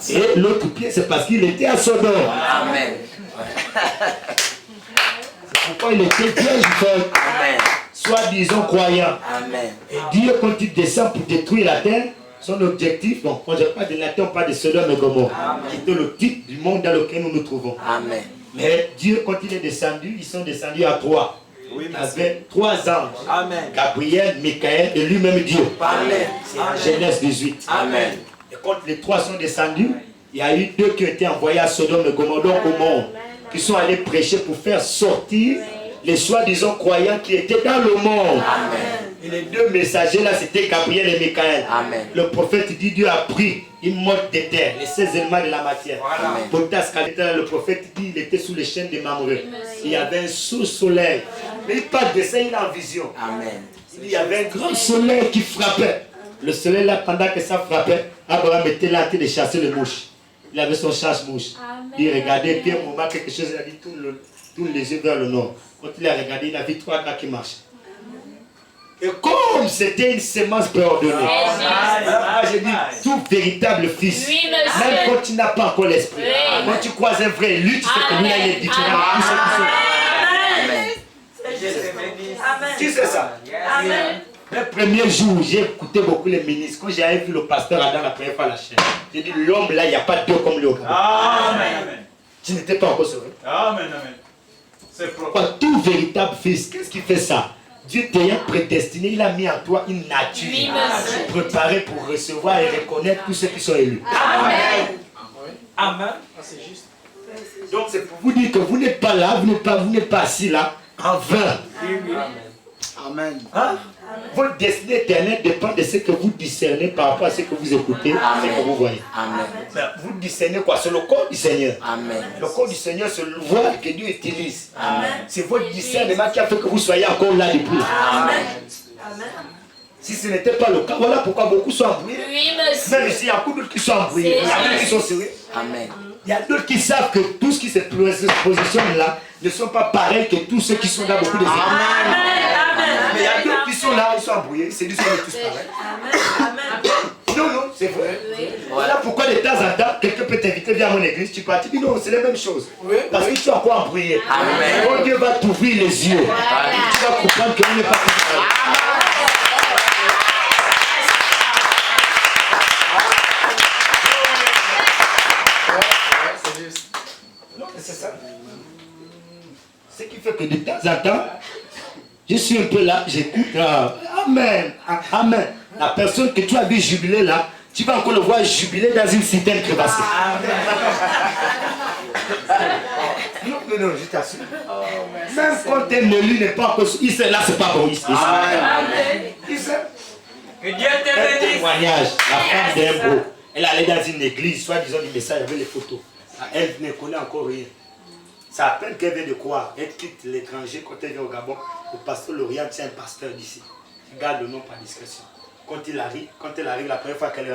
Et l'autre pied, c'est parce qu'il était à Sodome. C'est pourquoi il était piège fort. Soit disons croyant. Et Dieu, quand il descend pour détruire la terre, son objectif, bon, quand je parle de la terre, on parle de Sodome et Gomorrhe, qui était le type du monde dans lequel nous nous trouvons. Mais Dieu, quand il est descendu, ils sont descendus à 3. Il avait 3 anges. Gabriel, Michael et lui-même Dieu. C'est en Genèse 18. Et quand les 3 sont descendus, il y a eu 2 qui ont été envoyés à Sodome et Gomorrhe, donc au monde, qui sont allés prêcher pour faire sortir les soi-disant croyants qui étaient dans le monde. Et les 2 messagers là, c'était Gabriel et Michael. Le prophète dit Dieu a pris une mode de terre, les 16 éléments de la matière. Potas, le prophète dit il était sous les chaînes de Mamré. Il y avait un sous-soleil. Mais il parle de ça, il a en vision. Il y avait un grand soleil qui frappait. Le soleil là, pendant que ça frappait, Abraham était là en train de chasser les mouches. Il avait son chasse-mouche. Il regardait, puis un moment, quelque chose, il a dit tourne les yeux vers le nord. Quand il a regardé, il a vu 3 gars qui marchent. Et comme c'était une sémence préordonnée, moi j'ai dit, tout véritable fils, même quand tu n'as pas encore l'esprit, quand tu croises un vrai élu, tu sais que lui là il est différent. Tu sais ça? Le premier jour, j'ai écouté beaucoup les ministres. Quand j'avais vu le pasteur Adam la première fois à la chaîne, j'ai dit l'homme là, il n'y a pas de Dieu comme lui au Gabon. Tu n'étais pas encore sauvé. C'est pourquoi tout véritable fils, qu'est-ce qui fait ça? Dieu t'ayant prédestiné, il a mis en toi une nature préparée pour recevoir et reconnaître tous ceux qui sont élus. Amen. Amen. C'est juste. Donc c'est pour vous dire que vous n'êtes pas là, vous n'êtes pas assis là en vain. Amen. Hein? Votre destinée éternelle dépend de ce que vous discernez par rapport à ce que vous écoutez, ce que vous voyez. Amen. Vous discernez quoi? C'est le corps du Seigneur. Amen. Le corps du Seigneur, c'est le voile que Dieu utilise. C'est votre discernement qui a fait que vous soyez encore là depuis. Amen. Si ce n'était pas le cas, voilà pourquoi beaucoup sont embrouillés. Oui, monsieur. Même ici, il y a beaucoup d'autres qui sont embrouillés. Il y a d'autres qui sont sérieux. Amen. Il y a d'autres qui savent que tout ce qui se positionne là ne sont pas pareils que tous ceux qui sont là beaucoup de temps. Mais il y a d'autres qui sont là, ils sont embrouillés, c'est juste qu'on est tous pareils. Non, non, c'est vrai. Voilà pourquoi de temps en temps, quelqu'un peut t'inviter viens à mon église, tu pars, tu dis non, c'est la même chose. Parce que tu es encore embrouillé. Quand Dieu va t'ouvrir les yeux, tu vas comprendre qu'on n'est pas tous pareils. C'est ça. Ce qui fait que de temps en temps, je suis un peu là, j'écoute. Amen. Amen. La personne que tu as vu jubiler là, tu vas encore le voir jubiler dans une citerne crevassée. Non, non, non, je t'assure. Même quand un élu n'est pas encore. Il sait là, c'est pas bon. Il sait. Que Dieu te Un bénisse. témoignage, la femme d'un beau. Elle allait dans une église, soit disant du message avec les photos. Elle ne connaît encore rien. C'est à peine qu'elle vient de croire. Elle quitte l'étranger quand elle vient au Gabon. Le pasteur Lauriane, c'est un pasteur d'ici. Il garde le nom par discrétion. Quand elle arrive la première fois qu'elle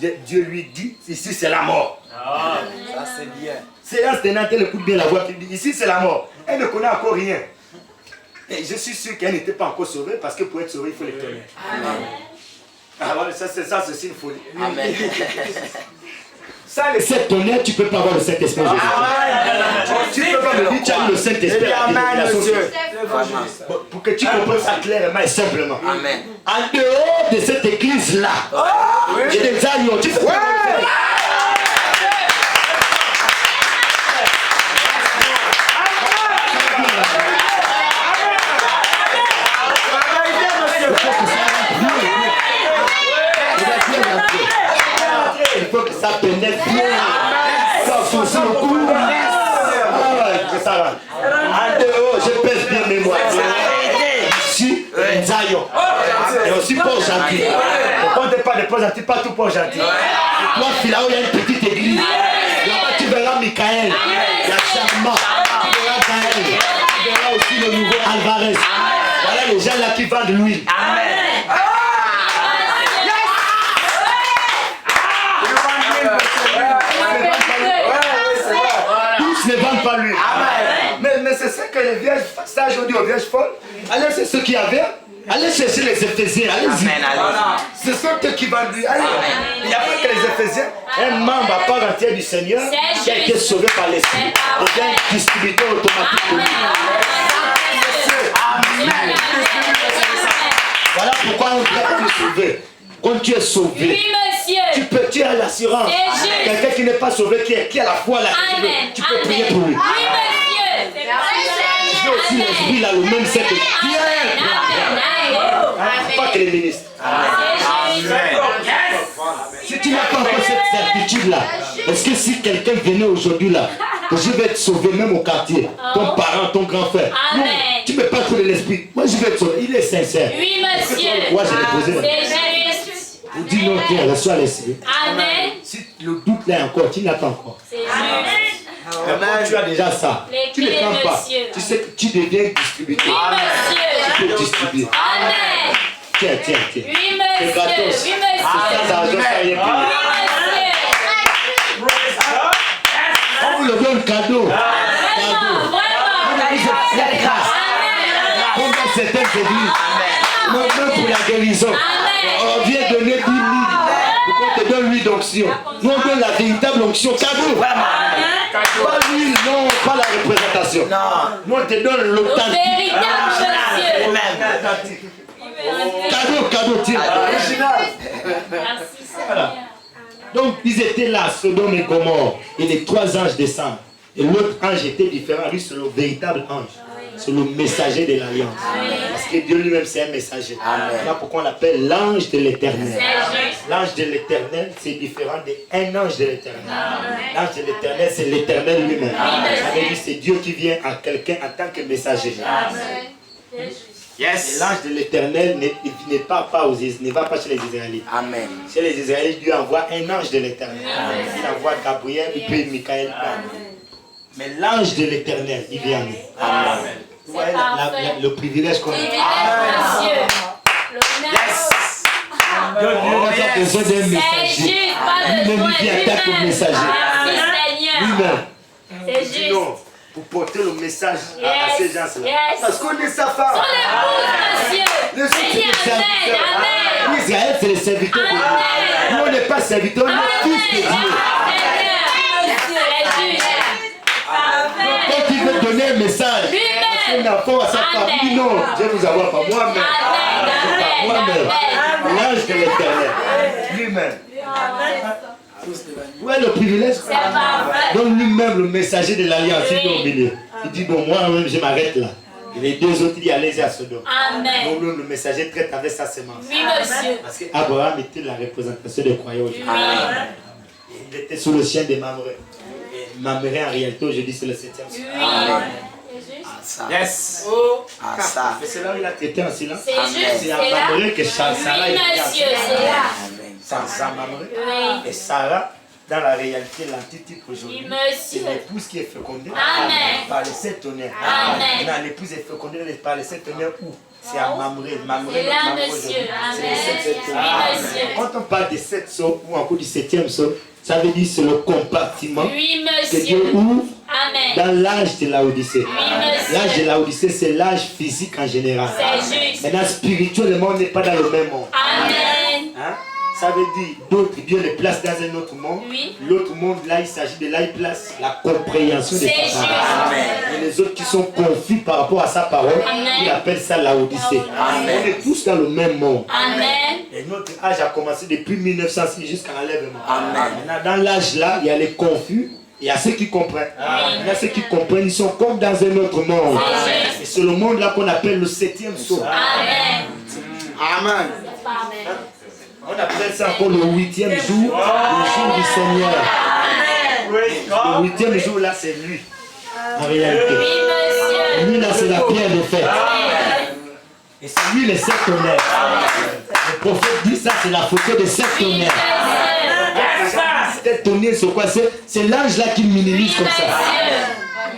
est, Dieu lui dit, ici c'est la mort. Ah, ça c'est bien. Séance tenante, elle écoute bien la voix qui dit, ici c'est la mort. Elle ne connaît encore rien. Et je suis sûr qu'elle n'était pas encore sauvée parce que pour être sauvée, il faut l'étonner. Alors ça c'est une folie. Amen. Sans le Saint-Tonnerre, tu ne peux pas avoir le Saint-Esprit. Tu ne peux pas me dire tu as eu le Saint-Esprit. Pour que tu comprennes ça clairement et simplement. Amen. En dehors de cette église-là, il y a des agneaux. Tu peux pas le faire. Il faut que ça pénètre bien. Ça fonce le cou. Que ça va. En dehors, je pèse bien mes mots. Ici, Zion. Et aussi Port Gentil. Ne comptez pas de Port Gentil, pas tout Port Gentil. Toi, là où il y a une petite église. Là-bas, tu verras Michael. Il y a Charmant. Tu verras Gaël. Tu verras aussi le nouveau Alvarez. Voilà les gens là qui vendent de l'huile. Tous ne vendent pas l'huile. Mais c'est ça que les vierges, ça aujourd'hui aux vierges folles. Allez, c'est ceux qui avaient. Allez chercher les Éphésiens, allez-y. Ce sont eux qui vendent l'huile. Il n'y a pas que les Éphésiens. Un membre à part entière du Seigneur qui a été sauvé par l'Esprit devient distributeur automatique de l'huile. Voilà pourquoi on doit te sauver. Quand tu es sauvé, tu as l'assurance. Quelqu'un qui n'est pas sauvé, qui a la foi là, tu peux prier pour lui. J'ai aussi l'esprit là, le même set. Pas que les ministres. Si tu n'as pas encore cette certitude là, est-ce que si quelqu'un venait aujourd'hui là, que je vais être sauvé même au quartier, ton parent, ton grand frère, non, tu ne peux pas trouver l'esprit. Moi je vais être sauvé, il est sincère. Oui, monsieur. Moi je l'ai posé. Vous dites non, tiens, reçois l'esprit. Amen. Si le doute là encore, tu n'as pas encore. C'est juste. Quand tu as déjà ça, tu ne prends pas. Tu sais que tu deviens distributeur. Oui, monsieur. Tu peux distribuer. Amen. Tiens. Oui, monsieur. Oui, monsieur. Sans argent, ça y est. On vous le donne cadeau. Comme dans certaines églises. Même pour la guérison. On vient donner 10 000. Pourquoi on te donne l'huile d'onction? Nous on donne la véritable onction. Cadeau. Pas l'huile, non, pas la représentation. Nous on te donne l'authentique. Cadeau, tiens. Voilà. Donc ils étaient là, Sodome et Gomorrhe, et les 3 anges descendent. Et l'autre ange était différent, lui c'est le véritable ange. C'est le messager de l'alliance. Parce que Dieu lui-même, c'est un messager. Voilà pourquoi on l'appelle l'ange de l'éternel. L'ange de l'éternel, c'est différent d'un ange de l'éternel. L'ange de l'éternel, c'est l'éternel lui-même. Ça veut dire c'est Dieu qui vient à quelqu'un en tant que messager. Yes. L'ange de l'éternel ne va pas chez les Israélites. Amen. Chez les Israélites, Dieu envoie un ange de l'éternel. Il envoie Gabriel, il peut Michael. Mais l'ange de l'éternel, il vient. Amen. Vous voyez le privilège qu'on a. Dieu n'a pas besoin d'un messager. Lui-même, il vient attaquer le messager. Lui-même. C'est juste. Non, pour porter le message à ces gens-là. Parce qu'on est sa femme. Son épouse, monsieur. Amen, amen. Israël, c'est le serviteur de Dieu. Nous, on n'est pas serviteur, on est fils de Dieu. Quand il veut donner un message à son enfant, à sa famille, non, Dieu nous envoie pas moi-même. Moi-même. L'ange de l'éternel. Lui-même. Ouais, le privilège. Donc lui-même, le messager de l'alliance, il est au milieu. Il dit, bon, moi-même, je m'arrête là. Et les deux autres, il dit, allez-y à Sodome. Donc le messager traite avec sa semence. Oui, monsieur. Parce qu'Abraham était la représentation des croyants aujourd'hui. Il était sous le chien de Mamré. Et Mamré, en réalité, aujourd'hui, c'est le 7e siècle. Yes. Mais c'est là où il a traité en silence. C'est juste. C'est à Mamré que Sarah Oui, était monsieur, c'est là. sans Mamré. Oui. Et Sarah, dans la réalité, l'antitype aujourd'hui, Oui, c'est monsieur. l'épouse qui est fécondée Amen. par les 7 tonnerres. Amen. Non, l'épouse est fécondée par les 7 tonnerres où? C'est à Mamré. C'est là, monsieur. C'est les 7 Oui, tonnerres. monsieur. Quand on parle des 7 sceaux ou encore du 7e sceau, ça veut dire c'est le compartiment Oui, que Dieu monsieur. ouvre Amen. dans l'âge de l'Odyssée. monsieur. L'âge de l'Odyssée, c'est l'âge physique en général. C'est juste. Maintenant, spirituellement, on n'est pas dans le même monde. Amen. Hein? Ça veut dire d'autres, Dieu les place dans un autre monde. Oui. L'autre monde, là, il s'agit de là, il place la compréhension des C'est paroles. juste. Et les autres qui sont confus par rapport à sa parole, Amen. il appelle ça l'Odyssée. On est tous dans le même monde. Amen. Et notre âge a commencé depuis 1906 jusqu'à l'enlèvement. Amen. Maintenant, dans l'âge là, il y a les confus. Il y a ceux qui comprennent. Il y a ceux qui comprennent, ils sont comme dans un autre monde. Et c'est le monde là qu'on appelle le 7e sceau. Amen. Amen. Amen. On appelle ça encore le 8e jour, le jour du Seigneur. Le 8e jour là, c'est lui. En réalité. Oui, monsieur. Lui là, c'est la pierre de fête. Et c'est lui les 7 tonnerres. Le prophète dit ça, c'est la photo des 7 tonnerres. 7 tonnerres, c'est quoi? C'est l'ange là qui minimise comme ça.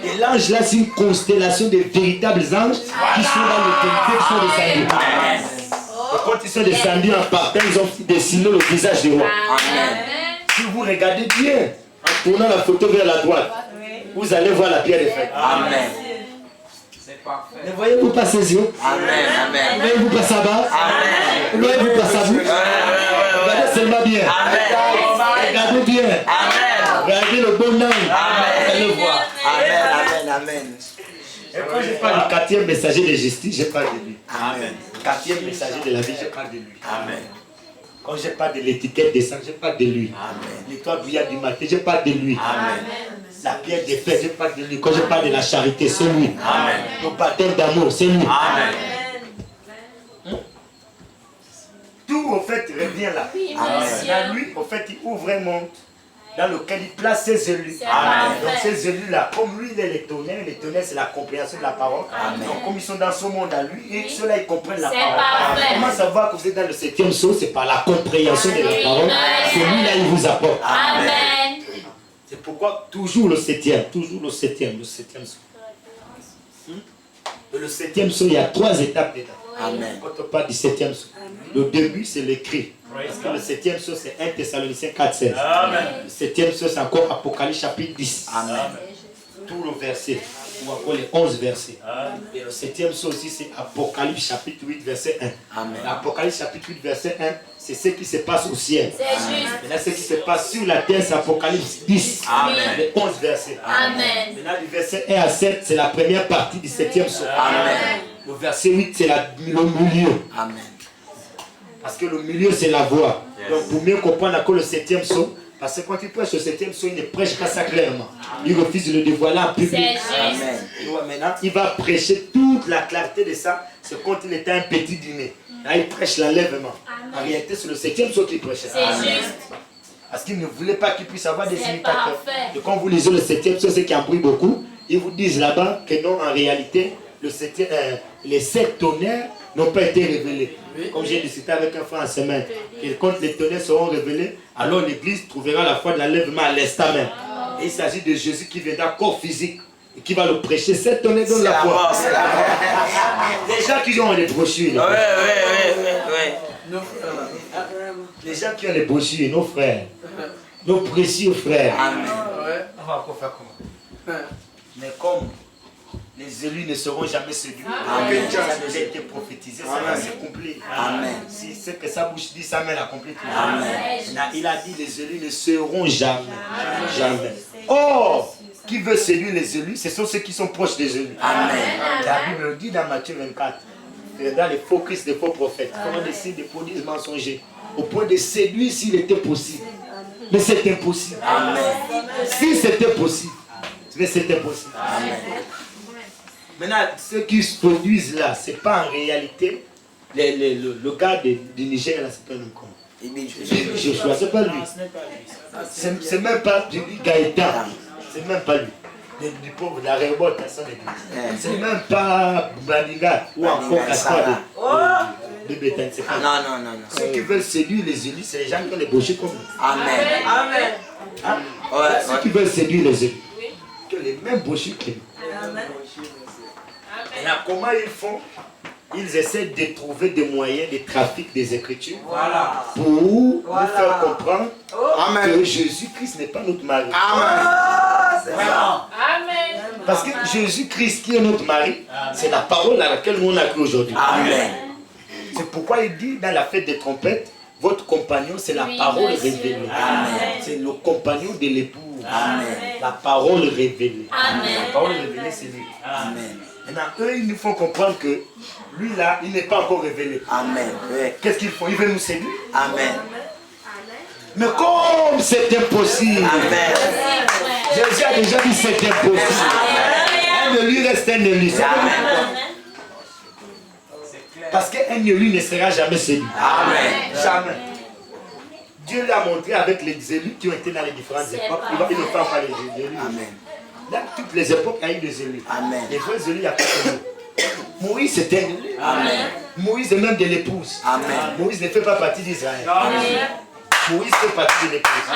Et l'ange là, c'est une constellation de véritables anges qui sont dans l'autorité, qui sont descendus. Et quand ils sont descendus en partant, ils ont dessiné le visage du roi. Si vous regardez bien, en tournant la photo vers la droite, vous allez voir la pierre de fête. Amen. Ne voyez-vous pas ses yeux? Amen. Ne voyez-vous pas sa barbe? Ne voyez-vous pas sa bouche? Regardez seulement bien. Regardez bien. Regardez le bon ange. Vous allez voir. Amen. Et quand je parle du 4e messager de justice, je parle de lui. Amen. 4e messager de la vie, je parle de lui. Amen. Quand je parle de l'étiquette des sangs, je parle de lui. L'étoile brillante du matin, je parle de lui. Amen. La pierre des fêtes, je parle de lui. Quand je parle de la charité, c'est lui. Amen. Le baptême d'amour, c'est lui. Amen. Tout, au fait, revient là. monsieur. Dans lui, au fait, il ouvre un monde dans lequel il place ses élus. Amen. Donc ces élus-là, comme lui, il est les tonnerres, c'est la compréhension de la parole. Donc comme ils sont dans ce monde à lui, et ceux-là, ils comprennent la C'est parole. parfait. Comment savoir que vous êtes dans le 7e sceau? C'est par la compréhension de la parole que lui-là, il vous apporte. Amen. C'est pourquoi toujours le 7e sceau. Et le 7e sceau, il y a 3 étapes dedans. Amen. Quand on parle du 7e sceau, le début, c'est l'écrit. Parce que le 7e sceau, c'est 1 Thessaloniciens 4:16. Le 7e sceau, c'est encore Apocalypse chapitre 10. Amen. Tout le verset, ou encore les 11 versets. Et le 7e sceau aussi, c'est Apocalypse chapitre 8, verset 1. Amen. Apocalypse chapitre 8, verset 1, c'est ce qui se passe au ciel. C'est juste. Maintenant, ce qui se passe sur la terre, c'est Apocalypse 10. Amen. Les 11 versets. Amen. Maintenant, du verset 1 à 7, c'est la première partie du 7e sceau. Amen. Le verset 8, c'est le milieu. Amen. Parce que le milieu, c'est la voix. Donc, pour mieux comprendre encore le 7e sceau, Parce que quand il prêche le 7e soir, il ne prêche pas ça clairement. Il refuse de le dévoiler en public. Amen. Maintenant, il va prêcher toute la clarté de ça. C'est quand il était un petit dîner. Là, il prêche l'enlèvement. En réalité, c'est le 7e soir qu'il prêchait. C'est juste. Parce qu'il ne voulait pas qu'il puisse avoir des C'est imitateurs. parfait. Et quand vous lisez le 7e soir, c'est qui embrouille beaucoup. Ils vous disent là-bas que non, en réalité, les 7 tonnerres n'ont pas été révélés. Comme j'ai discuté avec un frère en semaine, que quand les tonnerres seront révélés, alors l'Église trouvera la foi de l'enlèvement à l'instant même. Et il s'agit de Jésus qui viendra corps physique et qui va le prêcher. 7 tonnerres dans la foi. Les gens qui ont les brochures. Les gens qui ont les brochures, nos frères, nos précieux frères. On va encore faire comment? Mais comme les élus ne seront jamais séduits, ça a déjà été prophétisé, ça va s'accomplir. Si c'est que sa bouche dit, ça mène à accomplir tout. Il a dit les élus ne seront jamais. Jamais. Or, qui veut séduire les élus, ce sont ceux qui sont proches des élus. La Bible le dit dans Matthieu 24. Dans les faux Christ, les faux prophètes, comment des signes de prodiges mensongers, au point de séduire s'il était possible. Mais c'est impossible. Si c'était possible, mais c'est impossible. Maintenant, ceux qui se produisent là, ce n'est pas en réalité le gars du Niger, là, c'est pas le comment. Joshua, c'est pas lui. C'est même pas Gaëtan. C'est même pas lui. Du pauvre, de la révolte à son église. C'est même pas Bladinga ou encore Gaspard de Béthane. C'est pas Non. ceux qui veulent séduire les élus, c'est les gens qui ont les brochures comme nous. Amen. Ceux qui veulent séduire les élus, qui ont les mêmes brochures que nous. Et là, comment ils font? Ils essaient de trouver des moyens de trafic des Écritures pour nous faire comprendre que Jésus-Christ n'est pas notre mari. Parce que Jésus-Christ qui est notre mari, c'est la parole à laquelle nous on a cru aujourd'hui. C'est pourquoi il dit dans la fête des trompettes, votre compagnon c'est la parole révélée. C'est le compagnon de l'épouse. La parole révélée. La parole révélée c'est lui. Maintenant, eux, ils nous font comprendre que lui là, il n'est pas encore révélé. Qu'est-ce qu'ils font? Ils veulent nous séduire. Mais comme c'est impossible, Jésus a déjà dit c'est impossible. Un de lui reste un de lui. Parce qu'un de lui ne sera jamais séduit. Jamais. Dieu l'a montré avec les élus qui ont été dans les différentes époques. Il ne fait pas les élus. Dans toutes les époques, il y a eu des élus. Les vrais élus, il n'y a pas de nous. Moïse, c'était un élu. Moïse est même de l'épouse. Moïse ne fait pas partie d'Israël. Moïse fait partie de l'épouse.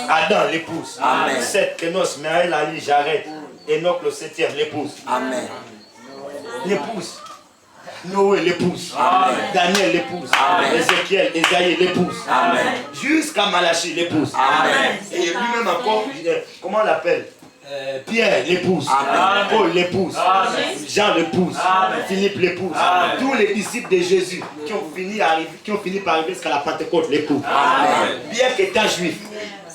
Adam, l'épouse. Seth, Kenos, Méhaël, Ali, Jared, Enoch, le 7e, l'épouse. L'épouse. Noé, l'épouse. Daniel, l'épouse. Ézéchiel, Esaïe, l'épouse. Jusqu'à Malachie, l'épouse. Et lui-même encore, comment on l'appelle? Pierre, l'épouse. Paul, l'épouse. Jean, l'épouse. Philippe, l'épouse. Tous les disciples de Jésus qui ont fini par arriver jusqu'à la Pentecôte, l'épouse. Bien qu'étant juif.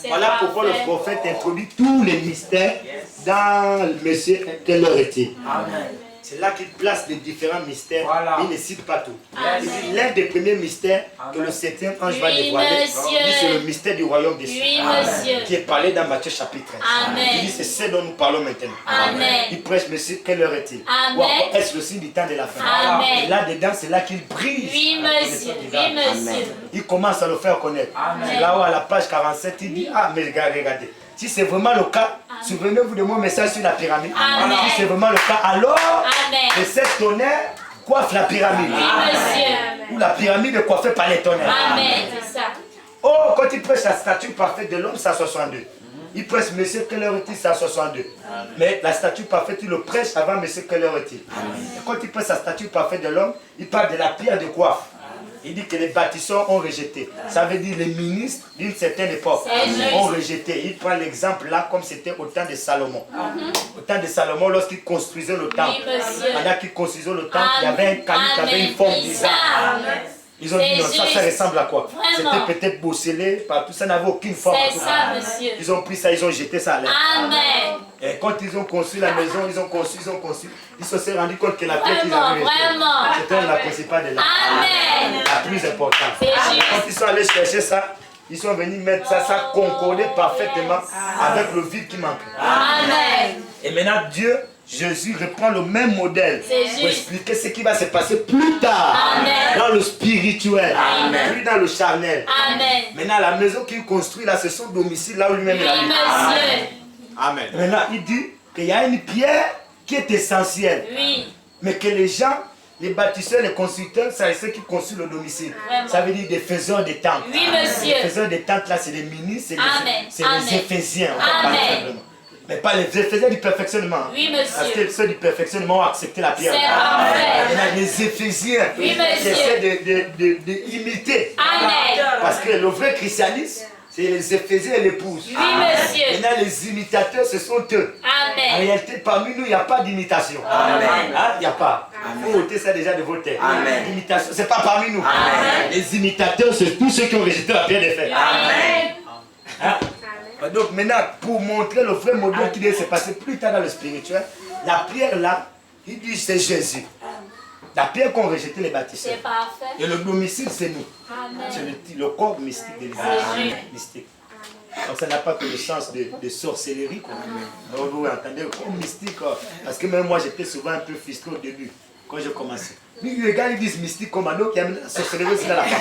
Voilà pourquoi le prophète introduit tous les mystères dans le Messie que leur était. C'est là qu'il place les différents mystères, mais il ne cite pas tout. L'un des premiers mystères que le 7e ange va dévoiler, c'est le mystère du royaume des cieux, qui est parlé dans Matthieu chapitre 13. Il dit c'est ce dont nous parlons maintenant. Il prêche, monsieur, quelle heure est-il? Ou encore, est-ce le signe du temps de la fin? Et là-dedans, c'est là qu'il brise. Il commence à le faire connaître. Là-haut, à la page 47, il dit, ah, mais regardez. Si c'est vraiment le cas, souvenez-vous de mon message sur la pyramide. Si c'est vraiment le cas, alors les 7 tonnerres coiffent la pyramide. Ou la pyramide est coiffée par les tonnerres. Oh, quand il prêche la statue parfaite de l'homme, c'est à 62. Il prêche monsieur, quelle heure est-il? C'est à 62. Mais la statue parfaite, il le prêche avant monsieur, quelle heure est-il? Et quand il prêche la statue parfaite de l'homme, il parle de la pierre de coiffe. Il dit que les bâtisseurs ont rejeté. Ça veut dire les ministres d'une certaine époque ont rejeté. Il prend l'exemple là comme c'était au temps de Salomon. Au temps de Salomon, lorsqu'il construisait le temple, pendant qu'il construisait le temple, il y avait un calice qui avait une forme bizarre. Ils ont dit non, ça ressemble à quoi? C'était peut-être bosselé, partout, ça n'avait aucune forme. Ils ont pris ça, ils ont jeté ça à l'air. Et quand ils ont construit la maison, ils ont construit. Ils se sont rendus compte que la pierre qu'ils avaient c'était la principale de la plus importante. Quand ils sont allés chercher ça, ils sont venus mettre ça, ça concordait parfaitement avec le vide qui manquait. Amen. Et maintenant, Dieu, Jésus reprend le même modèle pour expliquer ce qui va se passer plus tard. Amen. Dans le spirituel, plus dans le charnel. Amen. Maintenant, la maison qu'il construit là, c'est son domicile là où lui-même il Oui, habite. monsieur. Amen. Maintenant, il dit qu'il y a une pierre qui est essentielle, Oui. mais que les gens, les bâtisseurs, les constructeurs, c'est ceux qui construisent le domicile. Vraiment. Ça veut dire des faiseurs de tentes. Oui, monsieur. Les faiseurs de tentes là, c'est les ministres, c'est Amen. les Amen. Éphésiens. Amen. Mais pas les Éphésiens du perfectionnement. Oui, monsieur. Parce que ceux du perfectionnement ont accepté la pierre. C'est vrai. Il y a les Éphésiens Oui, qui monsieur. essaient d'imiter. Amen. Parce que le vrai christianisme, c'est les Éphésiens et l'épouse. Oui, monsieur. Maintenant, les imitateurs, ce sont eux. En Amen. réalité, parmi nous, il n'y a pas d'imitation. Il n'y a pas. Il faut ôter ça déjà de vos têtes. L'imitation, ce n'est pas parmi nous. Les imitateurs, c'est tous ceux qui ont rejeté la pierre des fers. Hein? Donc maintenant, pour montrer le vrai modèle qui doit se passer plus tard dans le spirituel, la pierre là, il dit c'est Jésus. La pierre qu'ont rejeté les bâtisseurs. C'est parfait. Et le domicile, c'est nous. Amen. C'est le corps mystique de l'Église. Mystique. Donc ça n'a pas que le sens de sorcellerie. Quoi. Donc, vous entendez, comme mystique. Quoi. Parce que même moi, j'étais souvent un peu frustré au début, quand j'ai commencé. Les gars, ils disent mystique comme un autre, il y a la sorcellerie aussi dans la parole.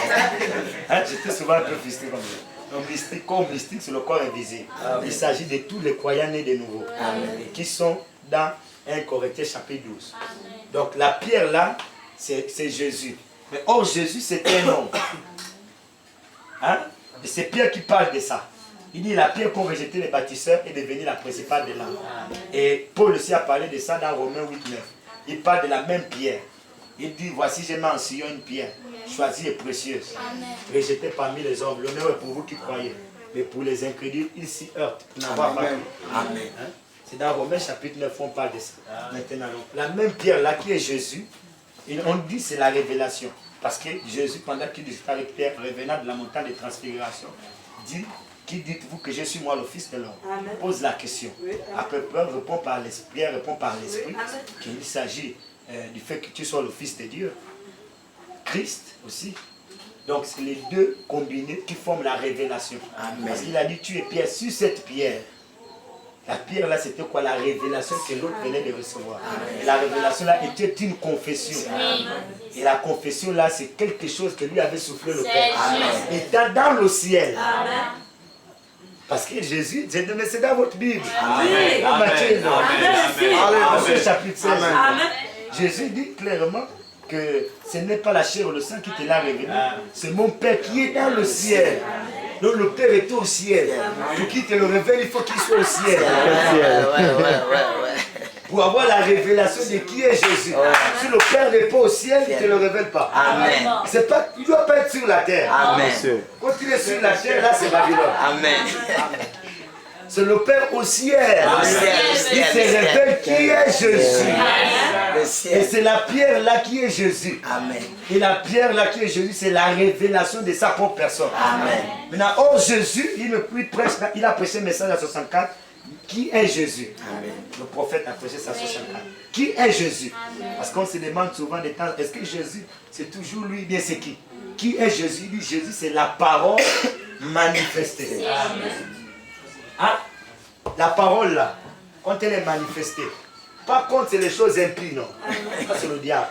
Hein? J'étais souvent un peu frustré comme ça. Donc mystique, comme mystique, c'est le corps invisible. Il s'agit de tous les croyants nés de nouveau, qui sont dans 1 Corinthiens chapitre 12. Donc la pierre là, c'est Jésus. Mais or Jésus, c'est un homme. Hein? Et c'est Pierre qui parle de ça. Il dit la pierre qu'ont rejeté les bâtisseurs est devenue la principale de l'âme. Et Paul aussi a parlé de ça dans Romains 8, 9. Il parle de la même pierre. Il dit, voici je mets en Sion une pierre, choisie et précieuse, rejetée parmi les hommes. L'honneur est pour vous qui croyez. Mais pour les incrédules, ils s'y heurtent pour n'avoir pas cru. Hein? C'est dans Romains chapitre 9 on parle de ça. Maintenant, la même pierre là qui est Jésus, on dit c'est la révélation. Parce que Jésus, pendant qu'il discutait avec Pierre, revenant de la montagne de transfiguration, dit, qui dites-vous que je suis moi le Fils de l'homme? Pose la question. Après Pierre répond par l'Esprit, Pierre répond par l'Esprit, qu'il s'agit du fait que tu sois le Fils de Dieu. Christ aussi. Donc c'est les deux combinés qui forment la révélation. Parce qu'il a dit, tu es Pierre, sur cette pierre. La pierre là, c'était quoi? La révélation que l'autre venait de recevoir. Et la révélation là était une confession. Et la confession là, c'est quelque chose que lui avait soufflé le Père. Et dans le ciel. Parce que Jésus, c'est dans votre Bible. Matthieu chapitre 16. Jésus dit clairement que ce n'est pas la chair ou le sang qui te l'a révélé. C'est mon Père qui est dans le ciel. Donc le Père est au ciel. Pour qu'il te le révèle, il faut qu'il soit au ciel. Pour avoir la révélation de qui est Jésus. Si le Père n'est pas au ciel, il ne te le révèle pas. C'est pas, il ne doit pas être sur la terre. Quand il est sur la terre, là c'est Babylone. C'est le Père au ciel. Il se révèle qui est Jésus. Et c'est la pierre là qui est Jésus. Et la pierre là qui est Jésus, c'est la révélation de sa propre personne. Maintenant, oh Jésus, il a prêché un message à 64. Qui est Jésus? Le prophète a prêché ça à 64. Qui est Jésus? Parce qu'on se demande souvent des temps, est-ce que Jésus, c'est toujours lui, bien c'est qui? Qui est Jésus? Il dit Jésus, c'est la parole manifestée. Hein? La parole là, quand elle est manifestée, pas quand c'est les choses impies, non. Ça c'est le diable.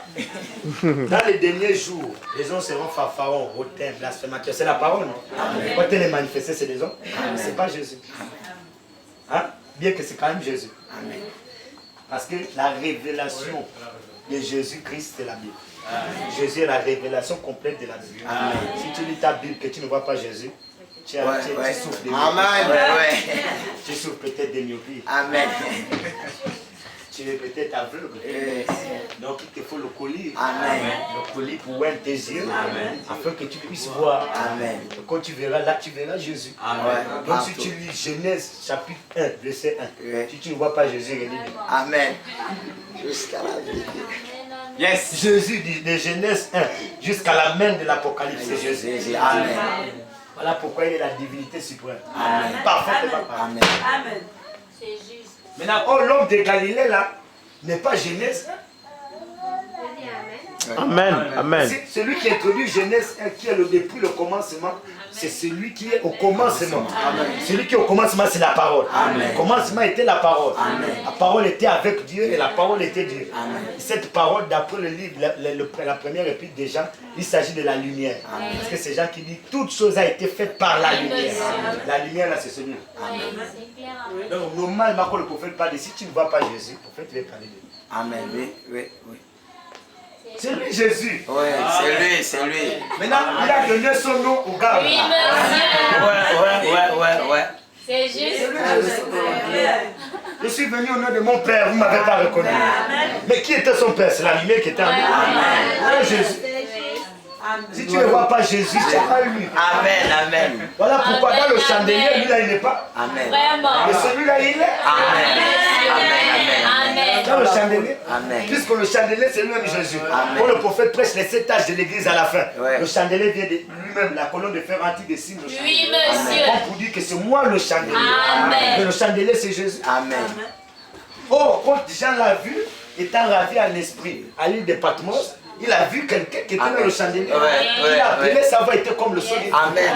Dans les derniers jours, les hommes seront fanfarons, hautains, blasphémateurs. C'est la parole, non? Quand elle est manifestée, c'est les hommes. C'est pas Jésus. Hein? Bien que c'est quand même Jésus. Parce que la révélation de Jésus-Christ, c'est la Bible. Jésus est la révélation complète de la Bible. Si tu lis ta Bible et que tu ne vois pas Jésus, tu souffres de myopie. Tu souffres peut-être de myopie. Tu es peut-être aveugle. Donc il te faut le collier. Le collier pour ouvrir tes yeux. Afin que tu puisses voir. Et quand tu verras là, tu verras Jésus. Donc si tu lis Genèse chapitre 1, verset 1. Si tu ne vois pas Jésus, relis. Jusqu'à la vie. Yes. Jésus dit de Genèse 1 jusqu'à la main de l'Apocalypse, c'est Jésus. Voilà pourquoi il est la divinité suprême. Parfaitement. Amen. C'est juste. Maintenant, oh, l'homme de Galilée là n'est pas Genèse. Amen. Amen. C'est celui qui introduit Genèse, qui est le depuis le commencement. C'est celui qui est au commencement. Celui qui est au commencement, c'est la parole. Le commencement était la parole. La parole était avec Dieu et la parole était Dieu. Cette parole, d'après le livre, la première épître de Jean, il s'agit de la lumière. Parce que c'est Jean qui dit toute chose a été faite par la lumière. La lumière, là, c'est celui. Donc, normalement, quand le prophète parle, si tu ne vois pas Jésus, le prophète va parler de lui. Amen. Oui. C'est lui Jésus. Oui, c'est lui. Maintenant, il a donné son nom au gars. Oui, monsieur. Ouais. C'est juste. Je suis venu au nom de mon Père, vous ne m'avez pas reconnu. Mais qui était son Père? C'est la lumière qui était en lui. C'est Jésus. Si tu ne vois pas Jésus, tu n'as pas lui. Amen. Voilà pourquoi dans le chandelier, lui là, il n'est pas. Amen. Vraiment. Mais celui-là, il est. Amen. Dans le chandelier. Amen. Puisque le chandelier, c'est lui-même Jésus. Quand le prophète prêche les 7 âges de l'église à la fin, le chandelier vient de lui-même, la colonne de fer antique des signes. Oui, monsieur. On pour dire que c'est moi le chandelier. Amen. Mais le chandelier, c'est Jésus. Amen. Oh, quand Jean l'a vu, étant ravi en esprit à l'île de Patmos, il a vu quelqu'un qui était dans le chandelier. Il a appelé sa voix était comme le soleil. Amen.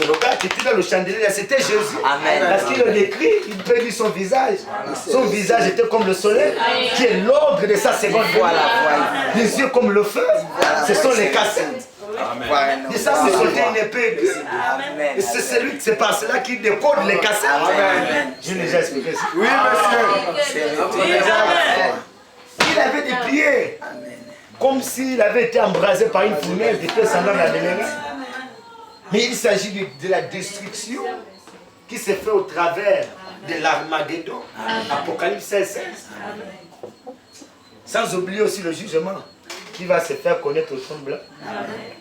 Et le gars qui était dans le chandelier, c'était Jésus. Amen. Parce qu'il le décrit, il peut dire son visage. Son visage était comme le soleil, qui est l'ordre de sa seconde Voilà. Les yeux comme le feu, ce sont les cassettes. Et ça, c'est sauter une épée. Amen. Et c'est par cela qu'il décode les cassettes. Amen. J'ai déjà expliqué ça. Oui, monsieur. Il avait des pieds, comme s'il avait été embrasé par une fournaise, des pieds semblables à des légumes. Mais il s'agit de la destruction qui s'est faite au travers de l'Armageddon. Apocalypse 16. Sans oublier aussi le jugement qui va se faire connaître au trône blanc.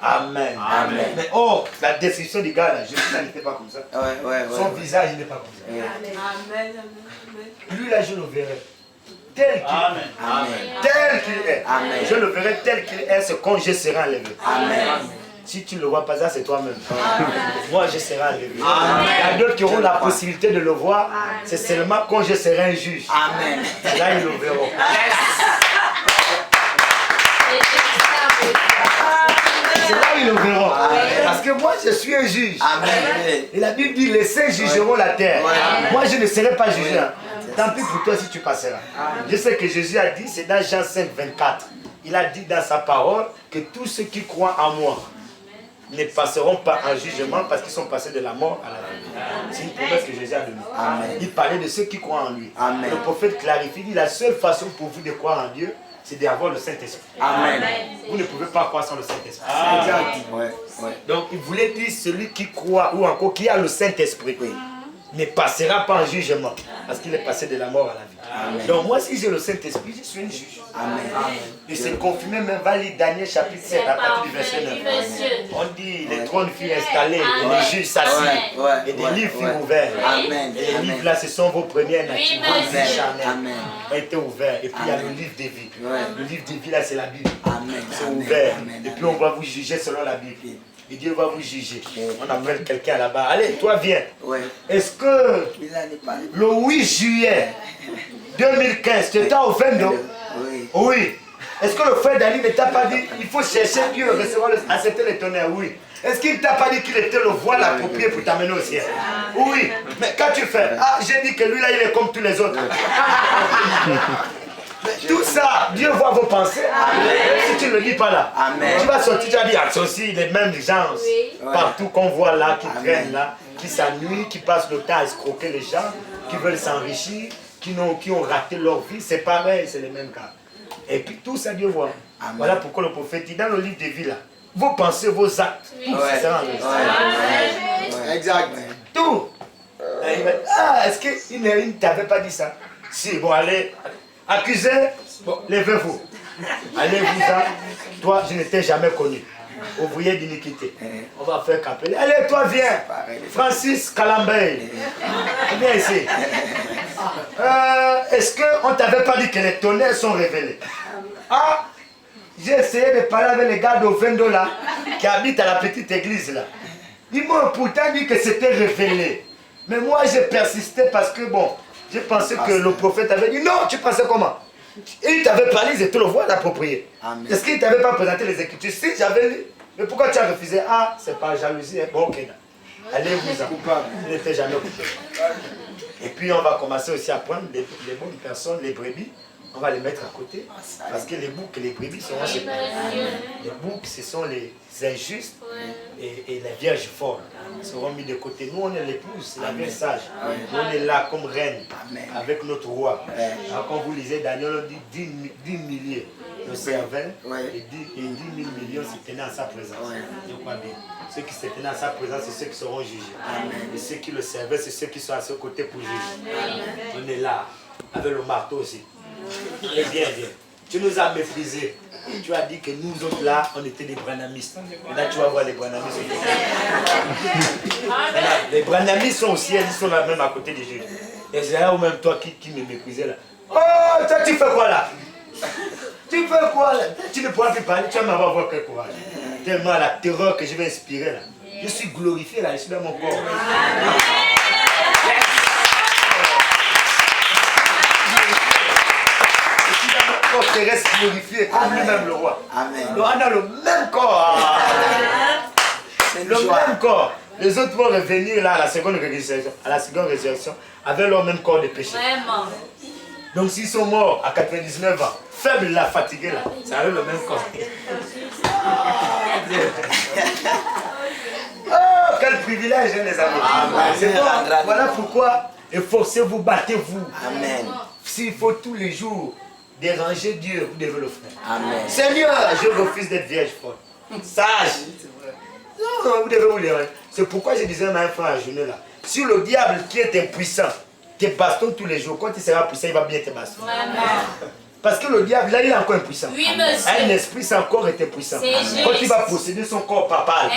Amen. Mais oh, la destruction du gars là, Jésus n'était pas comme ça. Son visage, il n'est pas comme ça. Lui là, je le verrai tel qu'il est. Je le verrai tel qu'il est, c'est quand je serai enlevé. Si tu ne le vois pas, ça c'est toi-même. Moi, je serai enlevé. Il y a d'autres qui auront la possibilité de le voir. C'est seulement quand je serai un juge. Là, ils le verront. C'est là où ils le verront. Parce que moi, je suis un juge. Et la Bible dit, les saints jugeront la terre. Moi, je ne serai pas jugé. Tant pis pour toi si tu passeras. Je sais que Jésus a dit, c'est dans Jean 5, 24. Il a dit dans sa parole que tous ceux qui croient en moi ne passeront pas en jugement parce qu'ils sont passés de la mort à la vie. C'est une promesse que Jésus a donnée. Il parlait de ceux qui croient en lui. Le prophète clarifie, dit la seule façon pour vous de croire en Dieu, c'est d'avoir le Saint-Esprit. Vous ne pouvez pas croire sans le Saint-Esprit. Donc il voulait dire celui qui croit ou encore qui a le Saint-Esprit ne passera pas en jugement parce qu'il est passé de la mort à la vie. Donc moi si j'ai le Saint-Esprit, je suis un juge. Et c'est confirmé même dans Daniel chapitre 7 à partir du verset 9. On dit les trônes furent installés, et les juges s'assis, et des livres furent ouverts. Et les livres là, ce sont vos premières natures, vos vies charnelles ont été ouverts. Et puis il y a le livre des vies. Le livre des vies là, c'est la Bible. C'est ouvert. Et puis on va vous juger selon la Bible. Et Dieu va vous juger. On appelle quelqu'un là-bas. Allez, toi viens. Est-ce que le 8 juillet 2015, tu étais au Vendo? Oui. Est-ce que le frère Dali ne t'a pas dit il faut chercher Dieu, recevoir accepter le tonnerre? Oui. Est-ce qu'il ne t'a pas dit qu'il était le voile approprié pour t'amener au ciel? Oui. Mais quand tu fais, j'ai dit que lui là il est comme tous les autres. Tout ça, Dieu voit vos pensées. Si tu ne le dis pas là, tu vas sortir, tu vas dire, c'est aussi les mêmes gens partout qu'on voit là, qui traînent là, qui s'ennuient, qui passent le temps à escroquer les gens, qui veulent s'enrichir, qui ont raté leur vie. C'est pareil, c'est les mêmes cas. Et puis tout ça, Dieu voit. Voilà pourquoi le prophète dit dans le livre des vies là, vos pensées, vos actes, tout ça Exact. Tout. Est-ce qu'il ne t'avait pas dit ça? Si, bon, allez. Accusé, bon, levez-vous. Allez-vous-en. Toi, je ne t'ai jamais connu. Ouvrier d'iniquité. On va faire capeler. Allez, toi, viens. Francis Calambey. Viens ici. Est-ce qu'on ne t'avait pas dit que les tonnerres sont révélés? J'ai essayé de parler avec les gars de Vendo là, qui habitent à la petite église là. Ils m'ont pourtant dit que c'était révélé. Mais moi, j'ai persisté parce que bon, j'ai pensé que le prophète avait dit non, tu pensais comment? Il t'avait parlé, ils étaient le voie d'approprier. Est-ce qu'il ne t'avait pas présenté les Écritures? Si j'avais lu, mais pourquoi tu as refusé? Ah, c'est pas jalousie. Bon, ok. Allez-vous-en. Il n'était jamais occupé. Et puis on va commencer aussi à prendre les bonnes personnes, les brebis. On va les mettre à côté. Parce que les boucs et les brebis seront séparés. Les boucs, ce sont les injustes et les vierges fortes seront mis de côté. Nous, on est l'épouse, c'est la vierge sage. Nous, on est là comme reine avec notre roi. Alors, quand vous lisez Daniel, on dit 10 milliers de servants et 10 000 millions se tenaient en sa présence. Je crois bien. Ceux qui se tenaient en sa présence, c'est ceux qui seront jugés. Et ceux qui le servaient, c'est ceux qui sont à ce côté pour juger. On est là, avec le marteau aussi. Et bien, bien. Tu nous as méprisés. Tu as dit que nous autres là, on était des branamistes. Et là, tu vas voir les branamistes. Les branamistes sont aussi, ils sont là même à côté des juges. Et c'est là où même toi qui me méprisais là. Oh, toi tu fais quoi là? Tu fais quoi là? Tu ne pourras plus parler, tu vas m'avoir voir quel courage. Tellement la terreur que je vais inspirer là. Je suis glorifié là, je suis dans mon corps. Corps terrestre glorifié comme lui-même le roi. Amen. Donc on a le même corps. Le même corps. Les autres vont revenir là à la seconde résurrection, avec leur même corps de péché. Vraiment. Donc s'ils sont morts à 99 ans, faibles là, fatigués là, ça a le même corps. Oh, quel privilège, hein, les amis. C'est bon. Voilà pourquoi efforcez-vous, battez-vous. Amen. S'il faut tous les jours déranger Dieu, vous devez le faire. Amen. Seigneur, je refuse d'être vierge folle. Sage. Non, vous devez vous déranger. C'est pourquoi je disais à un frère à genoux là. Si le diable qui est impuissant te bastonne tous les jours, quand il sera puissant, il va bien te bastonner. Parce que le diable, là, il est encore impuissant. Oui, monsieur. Un esprit, son corps est impuissant. Quand il va posséder son corps papal,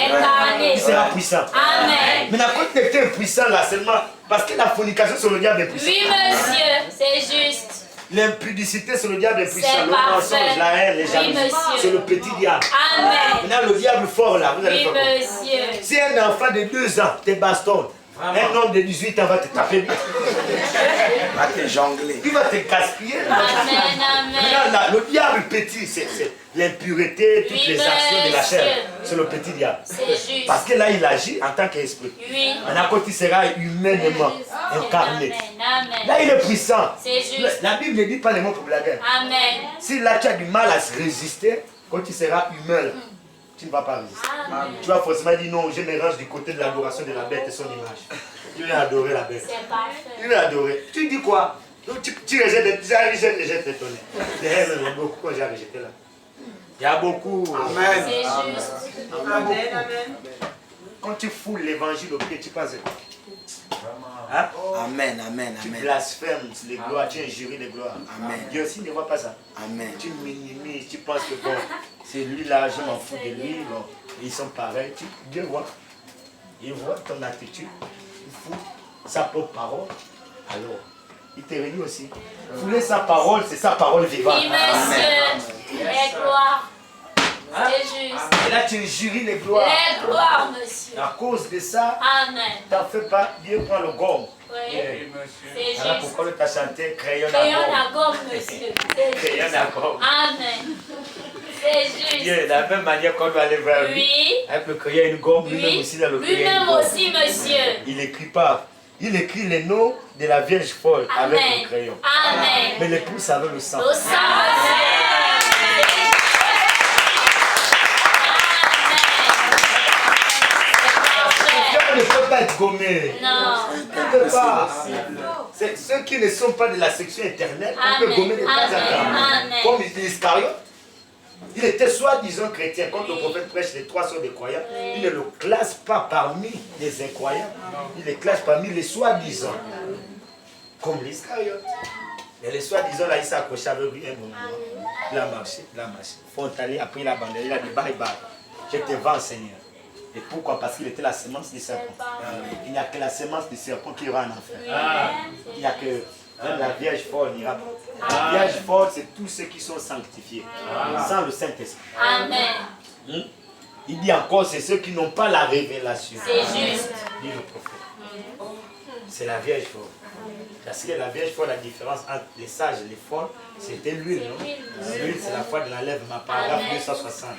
il sera puissant. Amen. Mais quand il était impuissant là, seulement parce que la fornication sur le diable est puissant. Oui, monsieur, c'est juste. L'impudicité sur le diable est puissant. Le mensonge, la haine, les jalousies, c'est le petit diable. Amen. Maintenant, le diable fort là, vous allez Oui, faire monsieur. Si un enfant de 2 ans te bastonne, un homme de 18 ans va te taper. Va te jongler. Il va te gaspiller. Amen, amen. Là, le diable petit, c'est l'impureté, toutes les actions de la chair. C'est le petit diable. C'est juste. Parce que là, il agit en tant qu'esprit. Oui. Maintenant, quand il sera humainement incarné, Amen. là, il est puissant. C'est juste. La Bible ne dit pas les mots pour blaguer. Amen. Si là, tu as du mal à se résister, quand tu seras humain, là, tu ne vas pas résister. Amen. Tu vas forcément dire non, je me range du côté de l'adoration de la bête et son image. Tu viens adorer la bête. C'est parfait. Tu viens adorer. Tu dis quoi? Donc, tu rejettes les tonnerres. Il y a beaucoup quand j'ai rejeté là. Il y a beaucoup. Amen. C'est juste. Amen. Quand tu foules l'évangile au pied, tu passes. Hein? Amen, amen, Tu amen. blasphèmes les gloires, tu injuries les gloires. Amen. Dieu aussi ne voit pas ça. Amen. Tu minimises, tu penses que bon, c'est lui là, je m'en fous de lui, bon, ils sont pareils. Dieu voit. Il voit ton attitude, il fout sa propre parole. Alors, il te réunit aussi. Fouler sa parole, c'est sa parole vivante. Oui, monsieur. Les gloires. C'est juste. Et là, tu injuries les gloires. Les gloires, monsieur. À cause de ça, Amen. t'en fais pas, Dieu prend le gomme. Oui. C'est Voilà juste. pourquoi tu as chanté Crayon Crayon à à gomme, monsieur. C'est Crayon juste. à gomme. Amen. C'est Dieu, juste. de la même manière qu'on doit aller vers lui, Oui. avec le crayon et une gomme, lui-même Oui. aussi dans le crayon et une Lui-même gomme. aussi, monsieur. Il n'écrit pas. Il écrit les noms de la Vierge folle avec Amen. le crayon. Amen. Mais l'épouse avec le sang. Au sang, monsieur. Quelqu'un ne peut pas être gommé. Non. Il ne peut pas. C'est ceux qui ne sont pas de la section éternelle, on peut Amen. gommer de temps en temps. Amen. Comme Iscariote. Il était soi-disant chrétien. Quand le prophète prêche les 3 sortes de croyants, il ne le classe pas parmi les incroyants. Il les classe parmi les soi-disant. Comme l'Iscariote. Et les soi-disant, là, il s'est accroché avec lui un moment. Il a marché, il a marché. Frontalier a pris la bandère, il a dit bye bye. Je te vends, Seigneur. Et pourquoi? Parce qu'il était la semence du serpent. Il n'y a que la semence du serpent qui ira en enfer. Il n'y a que même la Vierge folle n'ira pas. La Vierge folle, c'est tous ceux qui sont sanctifiés, sans le Saint-Esprit. Amen. Il dit encore, c'est ceux qui n'ont pas la révélation. C'est juste. Dit le prophète. C'est la Vierge folle. Parce que la Vierge fait la différence entre les sages et les folles, c'était l'huile, non? L'huile, c'est la foi de l'enlèvement. Paragraphe 260.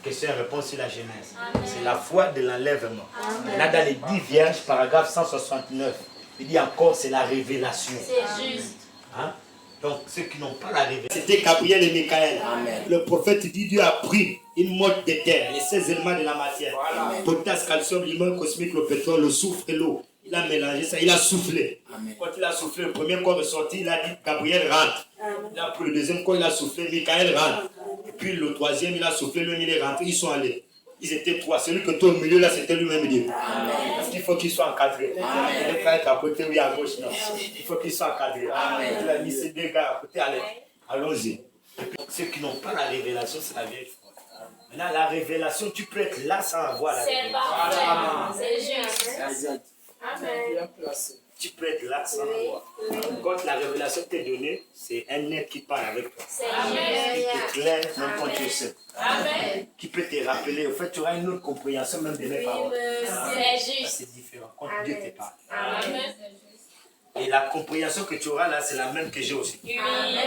Question et réponse sur la Genèse. C'est la foi de l'enlèvement. Là, dans les 10 vierges, paragraphe 169, il dit encore, c'est la révélation. C'est juste. Hein? Donc, ceux qui n'ont pas la révélation. C'était Gabriel et Michael. Le prophète dit Dieu a pris une mode de terre, les 16 éléments de la matière. Potasse, calcium, limon, cosmique, le pétrole, le soufre et l'eau. Il a mélangé ça, il a soufflé. Quand il a soufflé, le premier corps est sorti, il a dit Gabriel rentre. Il a pris le deuxième corps, il a soufflé, Michael rentre. Et puis le troisième, il a soufflé, lui, il est rentré, ils sont allés. Ils étaient trois. Celui que tu es au milieu là, c'était lui-même Dieu. Parce qu'il faut qu'il soit encadré. Il ne peut pas être à côté ou à gauche, non. Il faut qu'il soit encadré. Il a mis ces deux gars à côté, allez, allons-y. Et puis, ceux qui n'ont pas la révélation, c'est la vieille foi. Maintenant, la révélation, tu peux être là sans avoir la révélation. C'est juste. Amen. Tu peux être là sans avoir. Quand la révélation t'est donnée, c'est un être qui parle avec toi. C'est Qui t'éclaire même quand tu es seul. Amen. Qui peut te rappeler. En fait, tu auras une autre compréhension même de mes paroles. C'est Ça, juste. c'est différent. Quand Dieu te parle. Amen. Et la compréhension que tu auras là, c'est la même que j'ai aussi. Amen.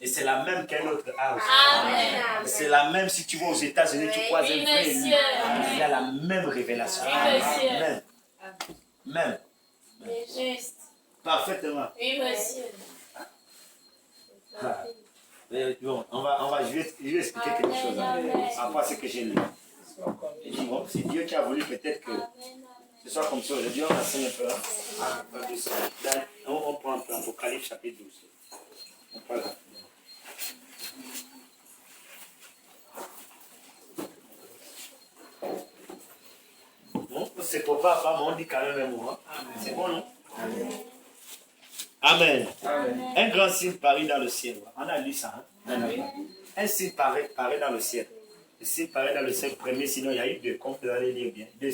Et c'est la même qu'un autre a aussi. Amen. C'est la même si tu vas aux États-Unis, tu croises un frère. monsieur. Il y a la même révélation. Oui, monsieur. Même. C'est juste. Parfaitement. Oui, monsieur. Ah. Mais bon, je vais expliquer quelque chose. Par rapport à ce que j'ai lu. Et dis, bon, c'est Dieu qui a voulu peut-être que ce soit comme ça. Aujourd'hui, on enseigne un peu. On prend un peu Apocalypse chapitre 12. On prend là. Bon, c'est pour pas, mais on dit quand même un mot. Hein? C'est bon, non? Amen. Un grand signe paraît dans le ciel. On a lu ça. Hein? Un signe paraît dans le ciel. Le signe paraît dans le ciel. Premier signe, il y a eu deux. Comme vous allez lire bien. Deux.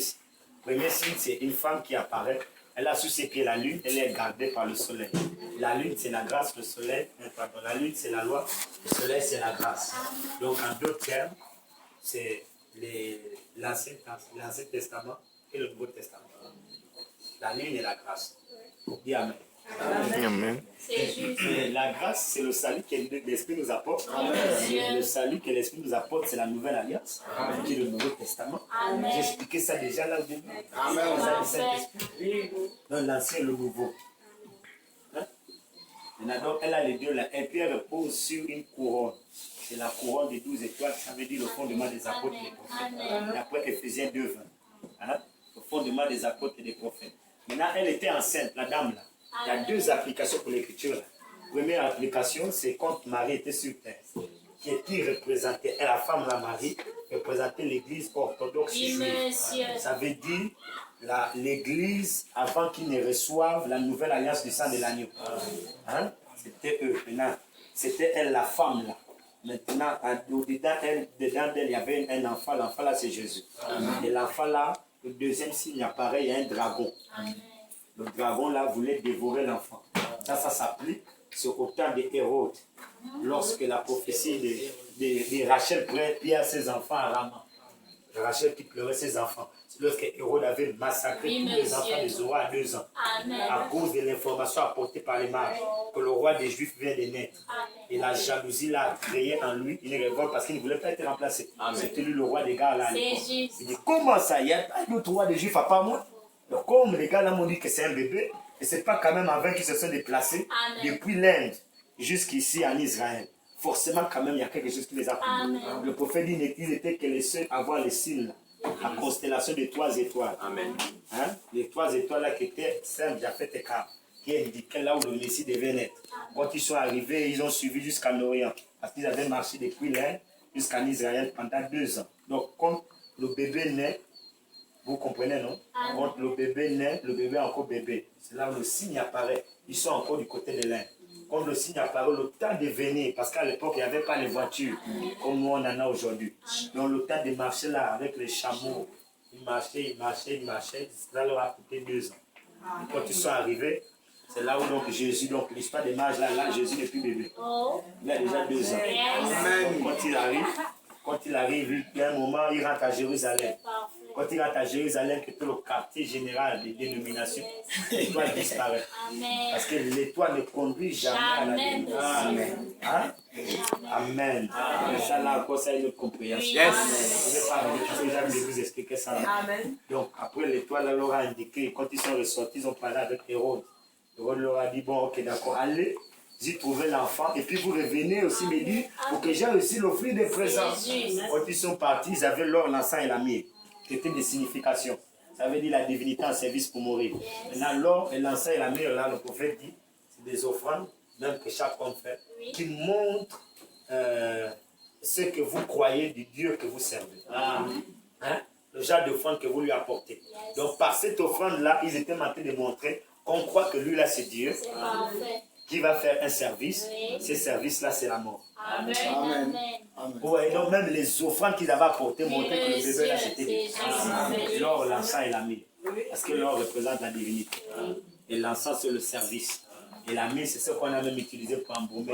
Premier signe, c'est une femme qui apparaît. Elle a sous ses pieds la lune. Elle est gardée par le soleil. La lune, c'est la grâce. Le soleil, pardon, la lune, c'est la loi. Le soleil, c'est la grâce. Donc, en d'autres termes, c'est l'Ancien Testament et le Nouveau Testament. La lune et la grâce. Dis Amen. Amen. C'est juste. La grâce, c'est le salut que l'Esprit nous apporte. Le salut que l'Esprit nous apporte, c'est la nouvelle alliance, qui est le Nouveau Testament. J'ai expliqué ça déjà là au début. Donc l'ancien et le nouveau. Hein? Maintenant, donc, elle a les deux là. Et puis elle repose sur une couronne. C'est la couronne des 12 étoiles, ça veut dire le fondement des apôtres et des prophètes. Et après Ephésiens 2:20. Hein? Le fondement des apôtres et des prophètes. Maintenant, elle était enceinte, la dame là. Il y a deux applications pour l'écriture. Première application, c'est quand Marie était sur terre. Qui représentait, la femme, la Marie, représentait l'église orthodoxe juive. Ça veut dire l'église avant qu'ils ne reçoivent la nouvelle alliance du sang de l'agneau. Hein? C'était eux. Maintenant, c'était elle, la femme là. Maintenant, dedans d'elle, il y avait un enfant. L'enfant là, c'est Jésus. Et l'enfant là, le deuxième signe apparaît, il y a un dragon. Le dragon là voulait dévorer l'enfant. Ça s'applique au temps des Hérode. Lorsque la prophétie de Rachel perd ses enfants à Rama. Rachel qui pleurait ses enfants. C'est lorsque Hérode avait massacré tous les enfants de Zora à 2 ans. À cause de l'information apportée par les mages que le roi des Juifs vient de naître. Et la jalousie l'a créé en lui une révolte parce qu'il ne voulait pas être remplacé. C'était lui le roi des gars là. Il dit comment ça, il n'y a pas d'autre roi des Juifs à part moi? Donc, comme les gars là m'ont dit que c'est un bébé, et c'est pas quand même avant qu'ils se sont déplacés depuis l'Inde jusqu'ici en Israël. Forcément, quand même, il y a quelque chose qui les a pris. Le prophète dit qu'ils étaient que les seuls à voir les signes, la constellation des 3 étoiles. Hein? Les 3 étoiles là qui étaient Saint Japhet et Kam, qui indiquaient là où le Messie devait naître. Quand ils sont arrivés, ils ont suivi jusqu'en Orient, parce qu'ils avaient marché depuis l'Inde jusqu'en Israël pendant 2 ans. Donc, quand le bébé naît, vous comprenez, non? Quand le bébé naît, le bébé est encore bébé. C'est là où le signe apparaît. Ils sont encore du côté de l'Inde. Quand le signe apparaît, le temps de venir, parce qu'à l'époque, il n'y avait pas les voitures, comme nous on en a aujourd'hui. Donc le temps de marcher là, avec les chameaux, ils marchaient. Cela leur a coûté 2 ans. Et quand ils sont arrivés, c'est là où donc Jésus, donc l'histoire des mages, là Jésus n'est plus bébé. Il a déjà 2 ans. Quand il arrive, il y a un moment, il rentre à Jérusalem. Quand il rentre à Jérusalem, que tout le quartier général des dénominations, l'étoile disparaît. Parce que l'étoile ne conduit jamais à la dénomination. Amen. Hein? Amen. Ça là encore, ça a une compréhension. Je ne vais pas vous expliquer ça. Amen. Donc après l'étoile leur a indiqué, quand ils sont ressortis, ils ont parlé avec Hérode. Hérode leur a dit, bon ok d'accord, allez, j'ai trouvé l'enfant et puis vous revenez aussi me dire pour que j'ai aussi l'offrir des présents. Quand ils sont partis, ils avaient l'or, l'encens et la myrrhe, qui étaient des significations. Ça veut dire la divinité en service pour mourir. Maintenant l'or et l'encens et la myrrhe, là le prophète dit, c'est des offrandes, même que chaque homme fait, qui montrent ce que vous croyez du Dieu que vous servez. Hein? Le genre d'offrande que vous lui apportez. Donc par cette offrande-là, ils étaient en train de montrer qu'on croit que lui là c'est Dieu. Qui va faire un service, ce service-là, c'est la mort. Amen. Ouais, donc même les offrandes qu'ils avaient apportées montraient que le bébé là, c'était l'or, l'encens et la myrrhe. Parce que l'or représente la divinité. Et l'encens, c'est le service. Et la myrrhe, c'est ce qu'on a même utilisé pour embaumer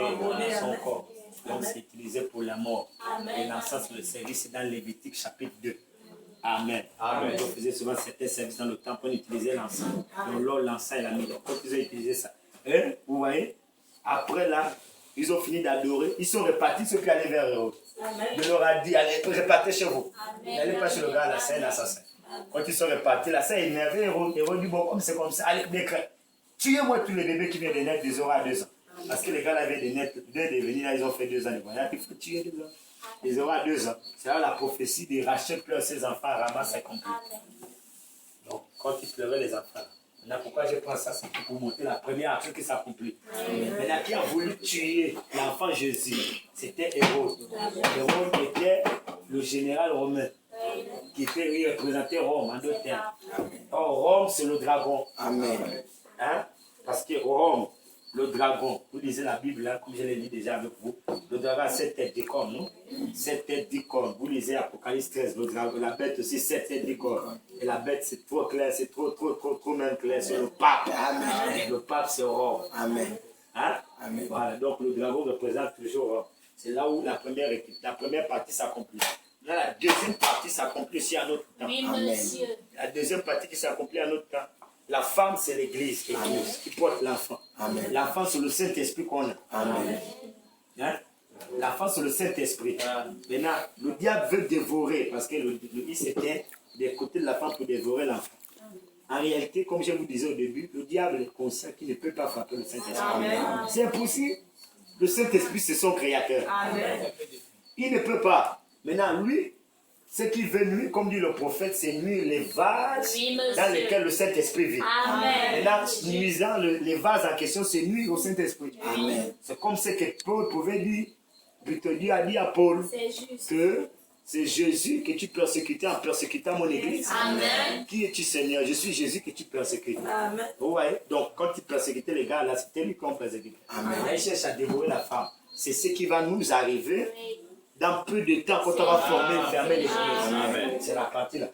son corps. Donc c'est utilisé pour la mort. Et l'encens, c'est le service, c'est dans Lévitique chapitre 2. Amen. Amen. On faisait souvent certains services dans le temple, on utilisait l'encens. Donc l'or, l'encens et la myrrhe. Donc quand ils ont utilisé ça, et, vous voyez, après là, ils ont fini d'adorer, ils sont repartis, ceux qui allaient vers Hérode. Il leur a dit, allez, repartez chez vous. N'allez pas chez le gars, là, c'est un assassin. Quand ils sont repartis, là, ça énervé Hérode. Hérode dit, bon, comme c'est comme ça, allez, décret. Tuez-moi tous les bébés qui viennent de naître de 0 à 2 ans. Parce que les gars là avaient des naître, de venir là, ils ont fait 2 ans de voyage. Il faut tuer les gens. De 0 à 2 ans. C'est là la prophétie de Rachel pleure ses enfants à Rama s'accomplit. Donc, quand ils pleuraient les enfants, maintenant, pourquoi je prends ça, c'est pour montrer la première action qui s'accomplit. Maintenant, qui a voulu tuer l'enfant Jésus, c'était Hérode. Hérode était le général romain, qui représentait Rome en 2 termes. Or, Rome, c'est le dragon. Amen. Hein? Parce que Rome, le dragon, vous lisez la Bible, là, comme je l'ai lu déjà avec vous, le dragon a 7 têtes de cornes, non? 7 têtes de cornes. Vous lisez Apocalypse 13, le dragon, la bête aussi, 7 têtes de cornes. Et la bête, c'est trop clair, c'est trop même clair, c'est le pape. Amen. Le pape, c'est Rome. Amen. Hein? Amen. Voilà, donc le dragon représente toujours Rome. C'est là où la première partie s'accomplit. Là, la deuxième partie s'accomplit aussi à notre temps. Oui, monsieur. La deuxième partie qui s'accomplit à notre temps. La femme, c'est l'église qui porte l'enfant. L'enfant, c'est le Saint-Esprit qu'on a. Amen. Hein? L'enfant, c'est le Saint-Esprit. Maintenant, le diable veut dévorer, parce que le c'était des côtés de la femme pour dévorer l'enfant. En réalité, comme je vous disais au début, le diable est conscient qu'il ne peut pas frapper le Saint-Esprit. C'est impossible. Le Saint-Esprit, c'est son créateur. Amen. Il ne peut pas. Maintenant, lui, ce qu'il veut nuire, comme dit le prophète, c'est nuire les vases dans lesquels le Saint-Esprit vit. Amen. Maintenant, nuisant les vases en question, c'est nuire au Saint-Esprit. C'est comme ce que Paul pouvait dire. Dieu a dit à Paul que c'est Jésus que tu persécutais en persécutant mon église. Amen. Qui es-tu, Seigneur? Je suis Jésus que tu persécutes. Amen. Vous voyez? Donc, quand il persécutait les gars, là, c'était lui qu'on persécutait. Il cherche à dévorer la femme. C'est ce qui va nous arriver. Dans peu de temps, quand on va fermer les choses. C'est la partie là.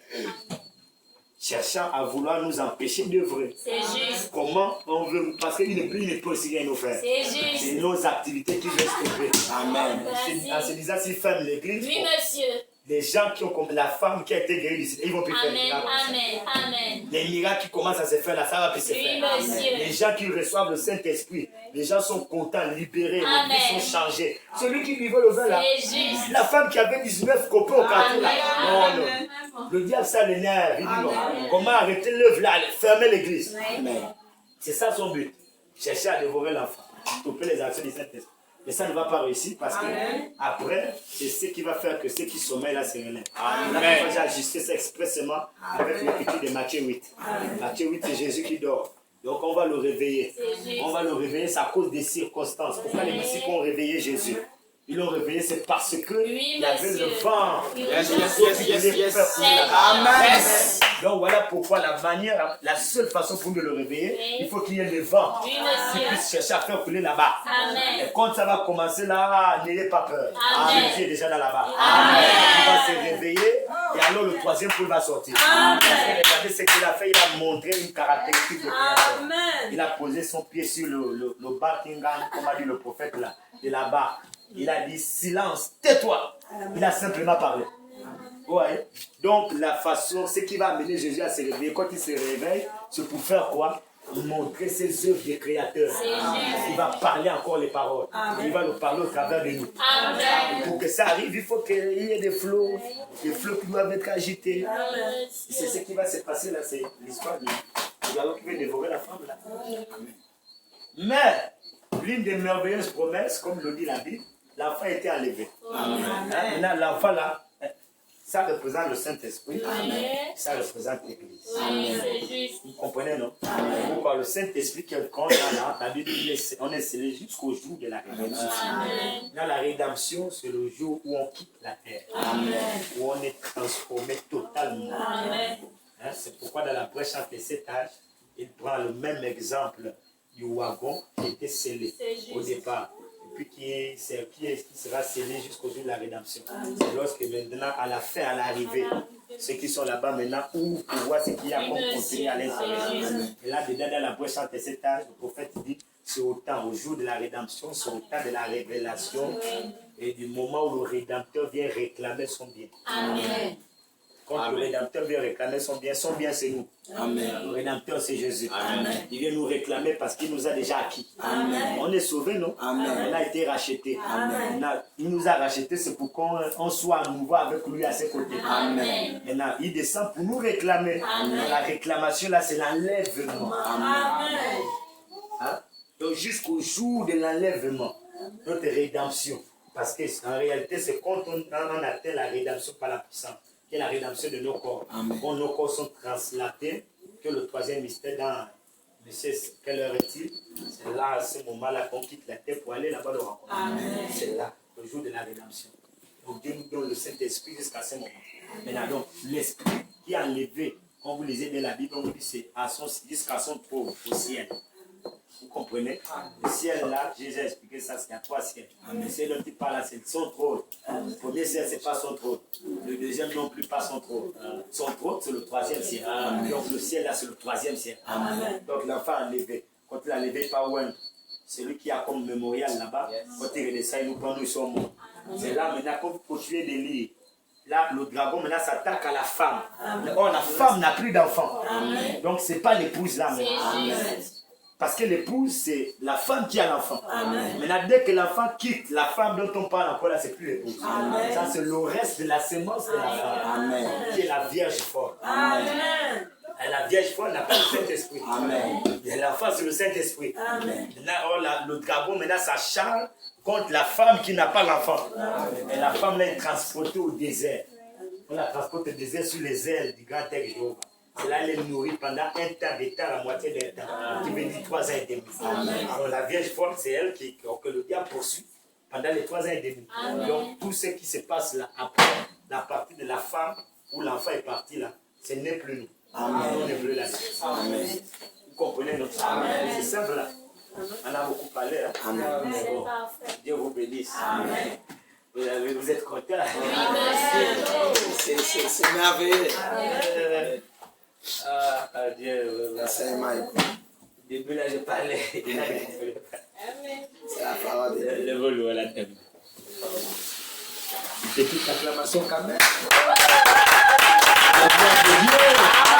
Cherchant à vouloir nous empêcher d'œuvrer. C'est juste. Comment on veut, parce qu'il ne peut aussi rien nous faire. C'est juste. C'est nos activités qui veulent stopper. Amen. En se disant, s'ils ferment l'église, oui, monsieur. Les gens qui ont comme la femme qui a été guérie d'ici, ils vont plus faire les miracles. Amen. Les miracles qui commencent à se faire là, ça va plus se faire. Monsieur. Les gens qui reçoivent le Saint-Esprit, les gens sont contents, libérés, les vies sont changées. Celui qui vivait le vin là, la femme qui avait 19 copains au quartier là, non. Le diable, ça l'énerve. Il dit non. Comment arrêter l'œuvre là, fermer l'église? C'est ça son but. Chercher à dévorer l'enfant, stopper les actions du Saint-Esprit. Mais ça ne va pas réussir parce que après, c'est ce qui va faire que ceux qui sommeillent là se relèvent. J'ai ajusté ça expressément avec l'écriture de Matthieu 8. Matthieu 8, c'est Jésus qui dort. Donc on va le réveiller. On va le réveiller, c'est à cause des circonstances. Pourquoi les disciples ont réveillé Jésus? Ils l'ont réveillé, c'est parce que il y avait le vent. Amen. Donc voilà pourquoi la seule façon pour nous le réveiller, il faut qu'il y ait le vent qui puisse chercher à faire couler là-bas. Et quand ça va commencer là, n'ayez pas peur. Jésus est déjà dans là-bas. Il va se réveiller et alors le troisième pôle va sortir. Regardez ce qu'il a fait, il a montré une caractéristique de créateur. Il a posé son pied sur le Bartingan, comme a dit le prophète là, de là-bas. Il a dit silence, tais-toi. Il a simplement parlé. Ouais. Donc la façon, ce qui va amener Jésus à se réveiller, quand il se réveille, c'est pour faire quoi? Montrer ses œuvres de créateur. Il va parler encore les paroles. Il va nous parler au travers de nous. Amen. Pour que ça arrive, il faut qu'il y ait des flots qui doivent être agités. C'est ce qui va se passer là, c'est l'histoire du dialogue qui va dévorer la femme là. Mais l'une des merveilleuses promesses, comme le dit la Bible, l'enfant a été enlevé. Maintenant, l'enfant là, ça représente le Saint-Esprit, ça représente l'Église. Vous comprenez, non? Pourquoi le Saint-Esprit, quand la Bible dit on est scellé jusqu'au jour de la rédemption. Dans la rédemption, c'est le jour où on quitte la terre, où on est transformé totalement. Hein, c'est pourquoi dans la brèche entre les 7 âges, il prend le même exemple du wagon qui était scellé au départ. Puis qui sera scellé jusqu'au jour de la rédemption. C'est lorsque maintenant, à la fin, à l'arrivée, ceux qui sont là-bas maintenant ouvrent pour voir ce qu'il y a comme contenu à l'intérieur. Et là, dedans, dans la brèche entre cet âge, le prophète dit, c'est au temps, au jour de la rédemption, c'est au temps de la révélation et du moment où le Rédempteur vient réclamer son bien. Amen. Quand le Rédempteur vient réclamer son bien c'est nous. Amen. Le Rédempteur, c'est Jésus. Amen. Il vient nous réclamer parce qu'il nous a déjà acquis. Amen. On est sauvés, non? Amen. On a été racheté. Amen. Il nous a racheté, c'est pour qu'on soit à nouveau avec lui à ses côtés. Amen. Maintenant, il descend pour nous réclamer. Amen. La réclamation, là, c'est l'enlèvement. Amen. Hein? Donc, jusqu'au jour de l'enlèvement, notre rédemption. Parce qu'en réalité, c'est quand on atteint la rédemption par la puissance, qui est la rédemption de nos corps. Quand nos corps sont translatés, que le troisième mystère dans Monsieur, quelle heure est-il? C'est là, à ce moment-là, qu'on quitte la terre pour aller là-bas le rencontrer. C'est là, le jour de la rédemption. Donc Dieu nous donne le Saint-Esprit jusqu'à ce moment. Maintenant, donc, l'Esprit qui est enlevé, quand vous lisez de la Bible, on vous dit c'est jusqu'à son trône au ciel. Vous comprenez? Le ciel là, Jésus a expliqué ça, c'est à 3 ciels. Le ciel dont il parle là, c'est son trône. Le premier ciel, c'est pas son trône. Le deuxième non plus, pas son trône. Son trône, c'est le 3e ciel. Donc le ciel là, c'est le 3e ciel. Donc l'enfant a levé. Quand il a levé par Owen, c'est lui qui a comme mémorial là-bas. Quand il redescend, il nous prend, nous sommes morts. C'est là maintenant, quand vous continuez de lire, là, le dragon maintenant s'attaque à la femme. Or, la femme n'a plus d'enfant. Donc c'est pas l'épouse là maintenant. Parce que l'épouse, c'est la femme qui a l'enfant. Maintenant, dès que l'enfant quitte la femme dont on parle encore là, c'est plus l'épouse. Ça, c'est le reste de la sémence de la femme, qui est la Vierge forte. Et la Vierge forte n'a pas le Saint-Esprit. L'enfant, c'est le Saint-Esprit. Maintenant, le dragon, maintenant, s'acharne contre la femme qui n'a pas l'enfant. Et la femme, là, est transportée au désert. On la transporte au désert sur les ailes du grand aigle de Jéhovah. Et là, elle est nourrie pendant un temps de temps, la moitié d'un temps, qui veut dire 3 ans et demi. Alors la Vierge forte, c'est elle que le diable poursuit pendant les 3 ans et demi. Donc tout ce qui se passe là, après la partie de la femme où l'enfant est parti là, ce n'est plus nous. On n'est plus là. Vous comprenez notre C'est simple là. On a beaucoup parlé. Hein? Bon. Dieu vous bénisse. Vous êtes contents? C'est merveilleux. Dieu. Au début là, je parlais. C'est la parole de Dieu. Le vol à la tête. Petite acclamation quand même. La gloire de Dieu.